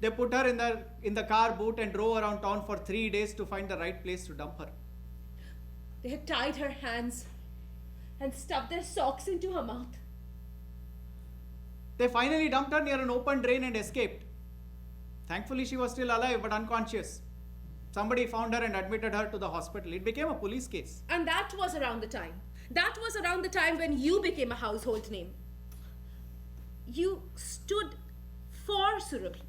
They put her in the car boot and drove around town for 3 days to find the right place to dump her. They had tied her hands and stuffed their socks into her mouth. They finally dumped her near an open drain and escaped. Thankfully, she was still alive but unconscious. Somebody found her and admitted her to the hospital. It became a police case. And that was around the time. That was around the time when you became a household name. You stood for Surabhi.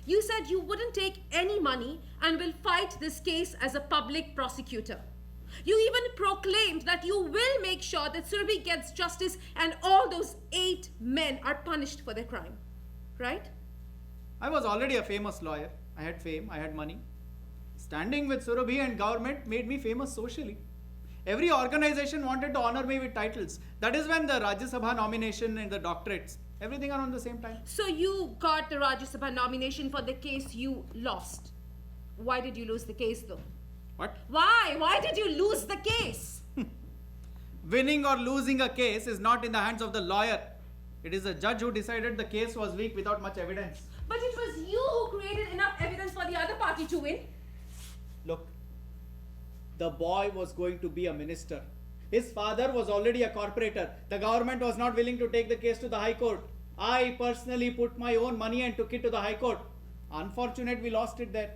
You said you wouldn't take any money and will fight this case as a public prosecutor. You even proclaimed that you will make sure that Surabhi gets justice and all those 8 men are punished for their crime. Right? I was already a famous lawyer. I had fame, I had money. Standing with Surabhi and government made me famous socially. Every organization wanted to honor me with titles. That is when the Rajya Sabha nomination and the doctorates, everything around the same time. So you got the Rajya Sabha nomination for the case you lost. Why did you lose the case though? What? Why? Why did you lose the case? Winning or losing a case is not in the hands of the lawyer. It is the judge who decided the case was weak without much evidence. But it was you who created enough evidence for the other party to win. Look, the boy was going to be a minister. His father was already a corporator. The government was not willing to take the case to the High Court. I personally put my own money and took it to the High Court. Unfortunate, we lost it there.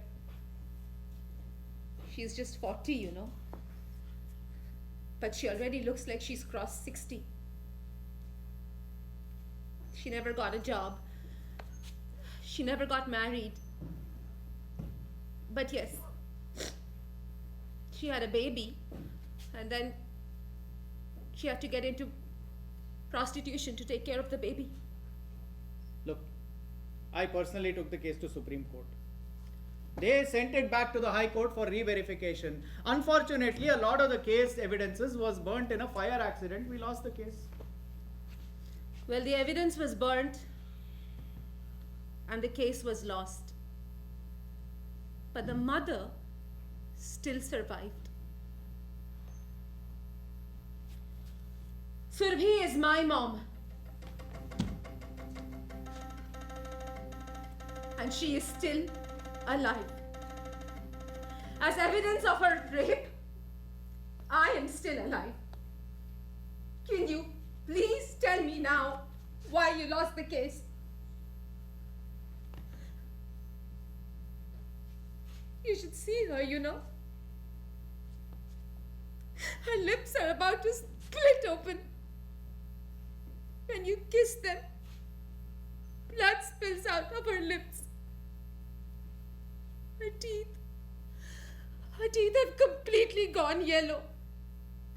She's just 40, you know. But she already looks like she's crossed 60. She never got a job. She never got married. But yes, she had a baby. And then she had to get into prostitution to take care of the baby. Look, I personally took the case to Supreme Court. They sent it back to the High Court for re-verification. Unfortunately, a lot of the case evidences was burnt in a fire accident. We lost the case. Well, the evidence was burnt and the case was lost. But the mother still survived. Surabhi is my mom. And she is still alive. As evidence of her rape, I am still alive. Can you please tell me now why you lost the case? You should see her, you know. Her lips are about to split open. When you kiss them, blood spills out of her lips. Her teeth have completely gone yellow.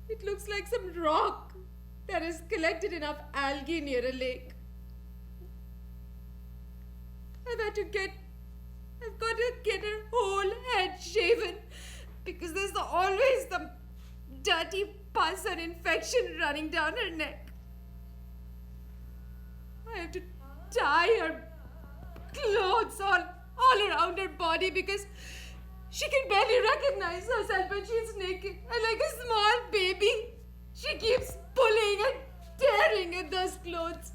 It looks like some rock that has collected enough algae near a lake. I've got to get her whole head shaven because there's always some dirty pus or infection running down her neck. I have to tie her clothes all around her body because she can barely recognize herself when she's naked. And like a small baby, she keeps pulling and tearing at those clothes.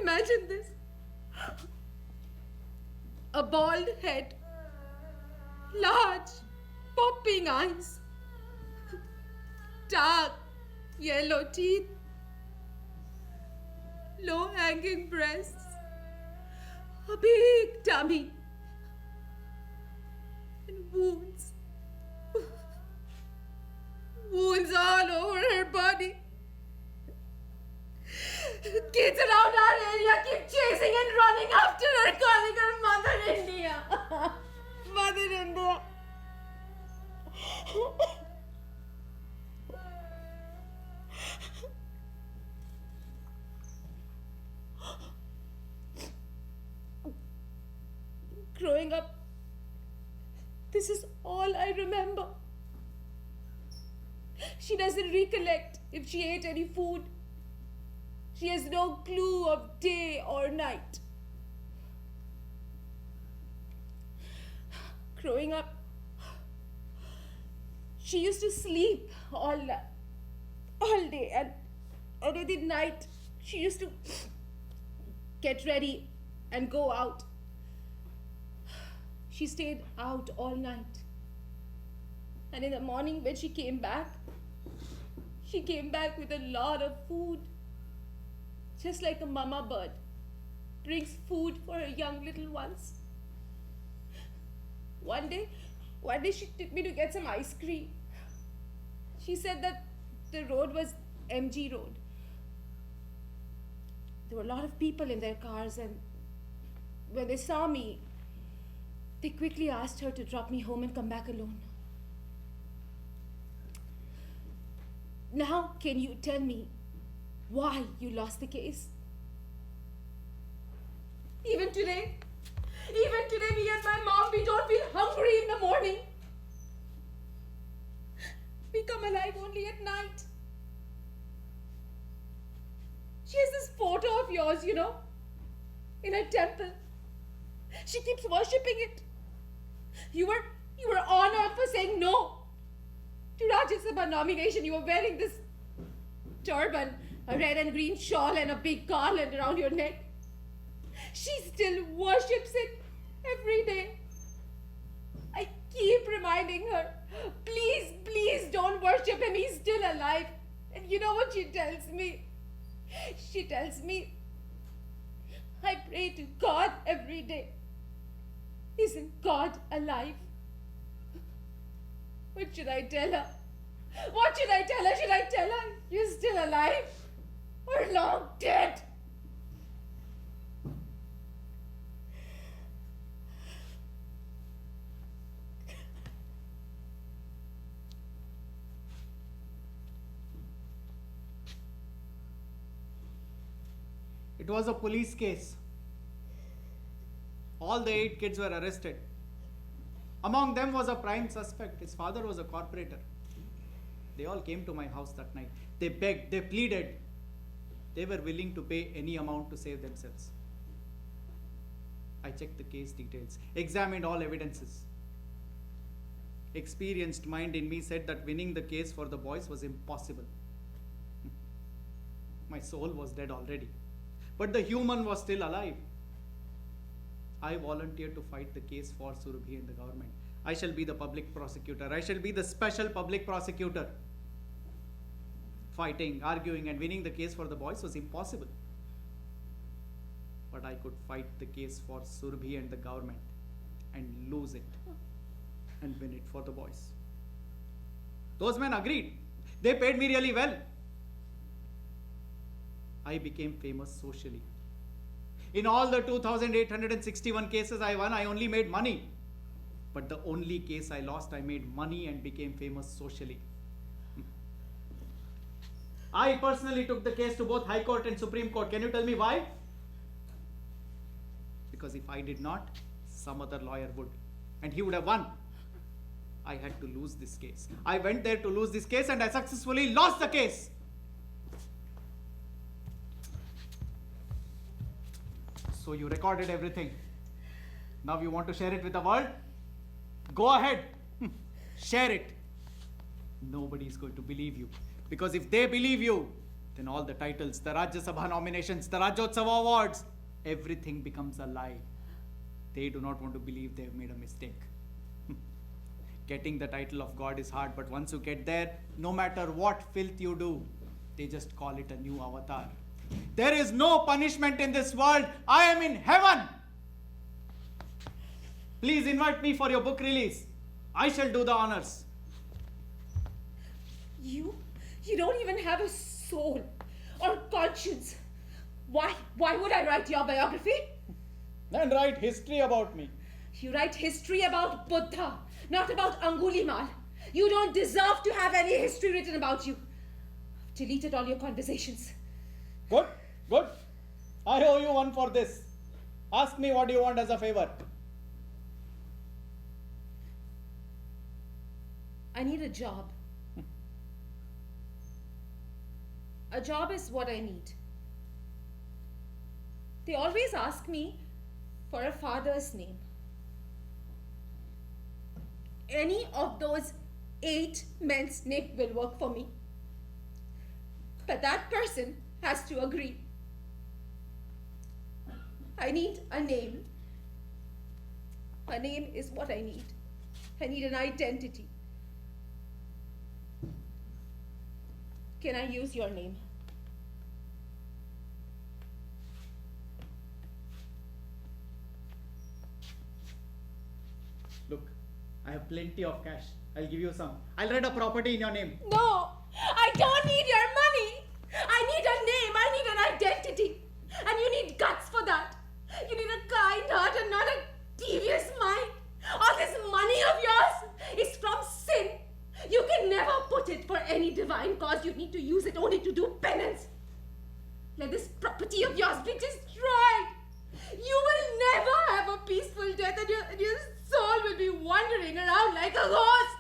Imagine this. A bald head, large, popping eyes, dark, yellow teeth, low-hanging breasts, a big tummy, and wounds wounds all over her body. Kids around our area keep chasing and running after her, calling her Mother India. Mother India. Growing up, this is all I remember. She doesn't recollect if she ate any food. She has no clue of day or night. Growing up, she used to sleep all day, and at the night she used to get ready and go out. She stayed out all night. And in the morning when she came back with a lot of food. Just like a mama bird brings food for her young little ones. One day she took me to get some ice cream. She said that the road was MG Road. There were a lot of people in their cars, and when they saw me, they quickly asked her to drop me home and come back alone. Now, can you tell me why you lost the case? Even today, me and my mom, we don't feel hungry in the morning. We come alive only at night. She has this photo of yours, in a temple. She keeps worshipping it. You were honored for saying no to Rajya Sabha nomination. You were wearing this turban, a red and green shawl, and a big garland around your neck. She still worships it every day. I keep reminding her, please don't worship him. He's still alive. And you know what she tells me? She tells me, I pray to God every day. Isn't God alive? What should I tell her? What should I tell her? Should I tell her you're still alive or long dead? It was a police case. All the 8 kids were arrested. Among them was a prime suspect. His father was a corporator. They all came to my house that night. They begged, they pleaded. They were willing to pay any amount to save themselves. I checked the case details, examined all evidences. Experienced mind in me said that winning the case for the boys was impossible. My soul was dead already, but the human was still alive. I volunteered to fight the case for Surabhi and the government. I shall be the public prosecutor. I shall be the special public prosecutor. Fighting, arguing, and winning the case for the boys was impossible. But I could fight the case for Surabhi and the government and lose it and win it for the boys. Those men agreed. They paid me really well. I became famous socially. In all the 2,861 cases I won, I only made money. But the only case I lost, I made money and became famous socially. I personally took the case to both High Court and Supreme Court. Can you tell me why? Because if I did not, some other lawyer would. And he would have won. I had to lose this case. I went there to lose this case and I successfully lost the case. So you recorded everything. Now you want to share it with the world? Go ahead. Share it. Nobody is going to believe you. Because if they believe you, then all the titles, the Rajya Sabha nominations, the Rajyotsava awards, everything becomes a lie. They do not want to believe they have made a mistake. Getting the title of God is hard, but once you get there, no matter what filth you do, they just call it a new avatar. There is no punishment in this world. I am in heaven. Please invite me for your book release. I shall do the honors. You don't even have a soul or conscience. Why would I write your biography? Then write history about me. You write history about Buddha, not about Angulimal. You don't deserve to have any history written about you. I've deleted all your conversations. Good, good. I owe you one for this. Ask me what you want as a favor. I need a job. A job is what I need. They always ask me for a father's name. Any of those 8 men's name will work for me. But that person has to agree. I need a name. A name is what I need. I need an identity. Can I use your name? Look, I have plenty of cash. I'll give you some. I'll write a property in your name. No, I don't need your money. I need a name. I need an identity. And you need guts for that. You need a kind heart and not a devious mind. All this money of yours is from sin. You can never put it for any divine cause. You need to use it only to do penance. Let this property of yours be destroyed. You will never have a peaceful death, and your soul will be wandering around like a ghost.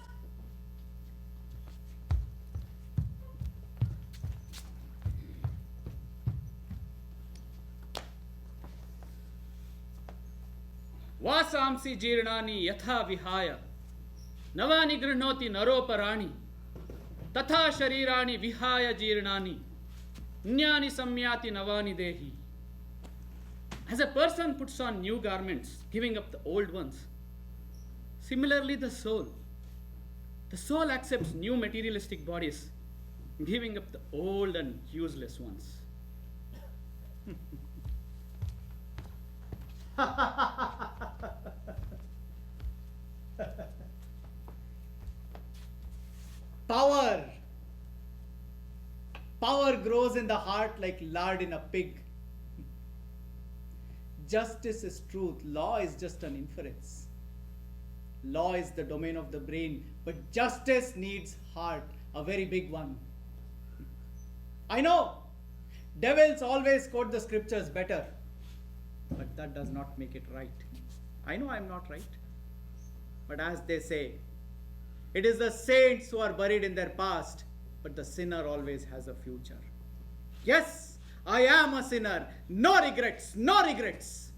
वासांसि जीर्णानि यथा विहाय नवानि गृह्णोति नरोपराणि तथा शरीराणि विहाय जीर्णानि न्यानि सम्याति नवानि देहि. As a person puts on new garments, giving up the old ones, similarly the soul accepts new materialistic bodies, giving up the old and useless ones. Power grows in the heart like lard in a pig. Justice is truth. Law is just an inference. Law is the domain of the brain, but justice needs heart, a very big one. I know, devils always quote the scriptures better, but that does not make it right. I know I am not right. But as they say, it is the saints who are buried in their past, but the sinner always has a future. Yes, I am a sinner. No regrets, no regrets.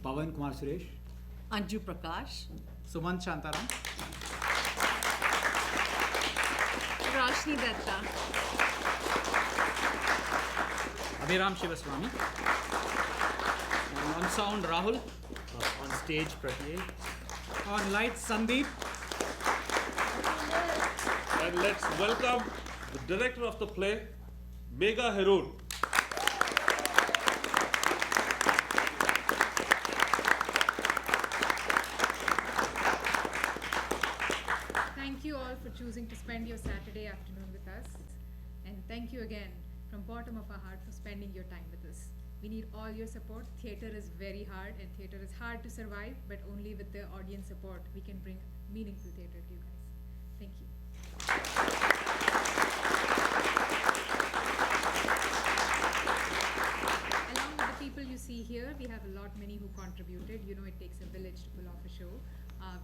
Pavan Kumar Suresh. Anju Prakash. Sumant Shantaram. Roshni Datta. Abhiram Shivaswamy. On sound, Rahul. On stage, Pratyay. On lights, Sandeep. And let's welcome the director of the play, Megha Herur. Thank you all for choosing to spend your Saturday afternoon with us. And thank you again from bottom of our heart for spending your time with us. We need all your support. Theatre is very hard and theatre is hard to survive, but only with the audience support we can bring meaningful theatre to you guys. Thank you. Along with the people you see here, we have a lot many who contributed. You know, it takes a village to pull off a show.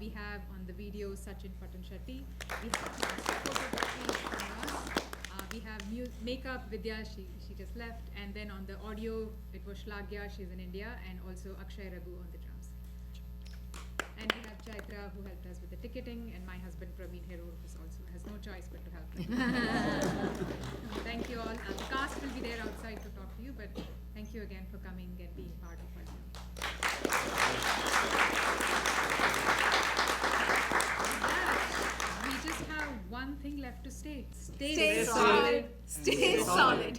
We have on the video Sachin Patan-Shetty. We have photography Srinivas. We have makeup Vidya, she just left. And then on the audio, it was Shlagya, she's in India, and also Akshay Raghu on the drums. And we have Chaitra, who helped us with the ticketing, and my husband Praveen Herur, who also has no choice but to help me. Thank you all. The cast will be there outside to talk to you, but thank you again for coming and being part of our journey. We just have one thing left to stay. Stay Stay solid. Stay solid.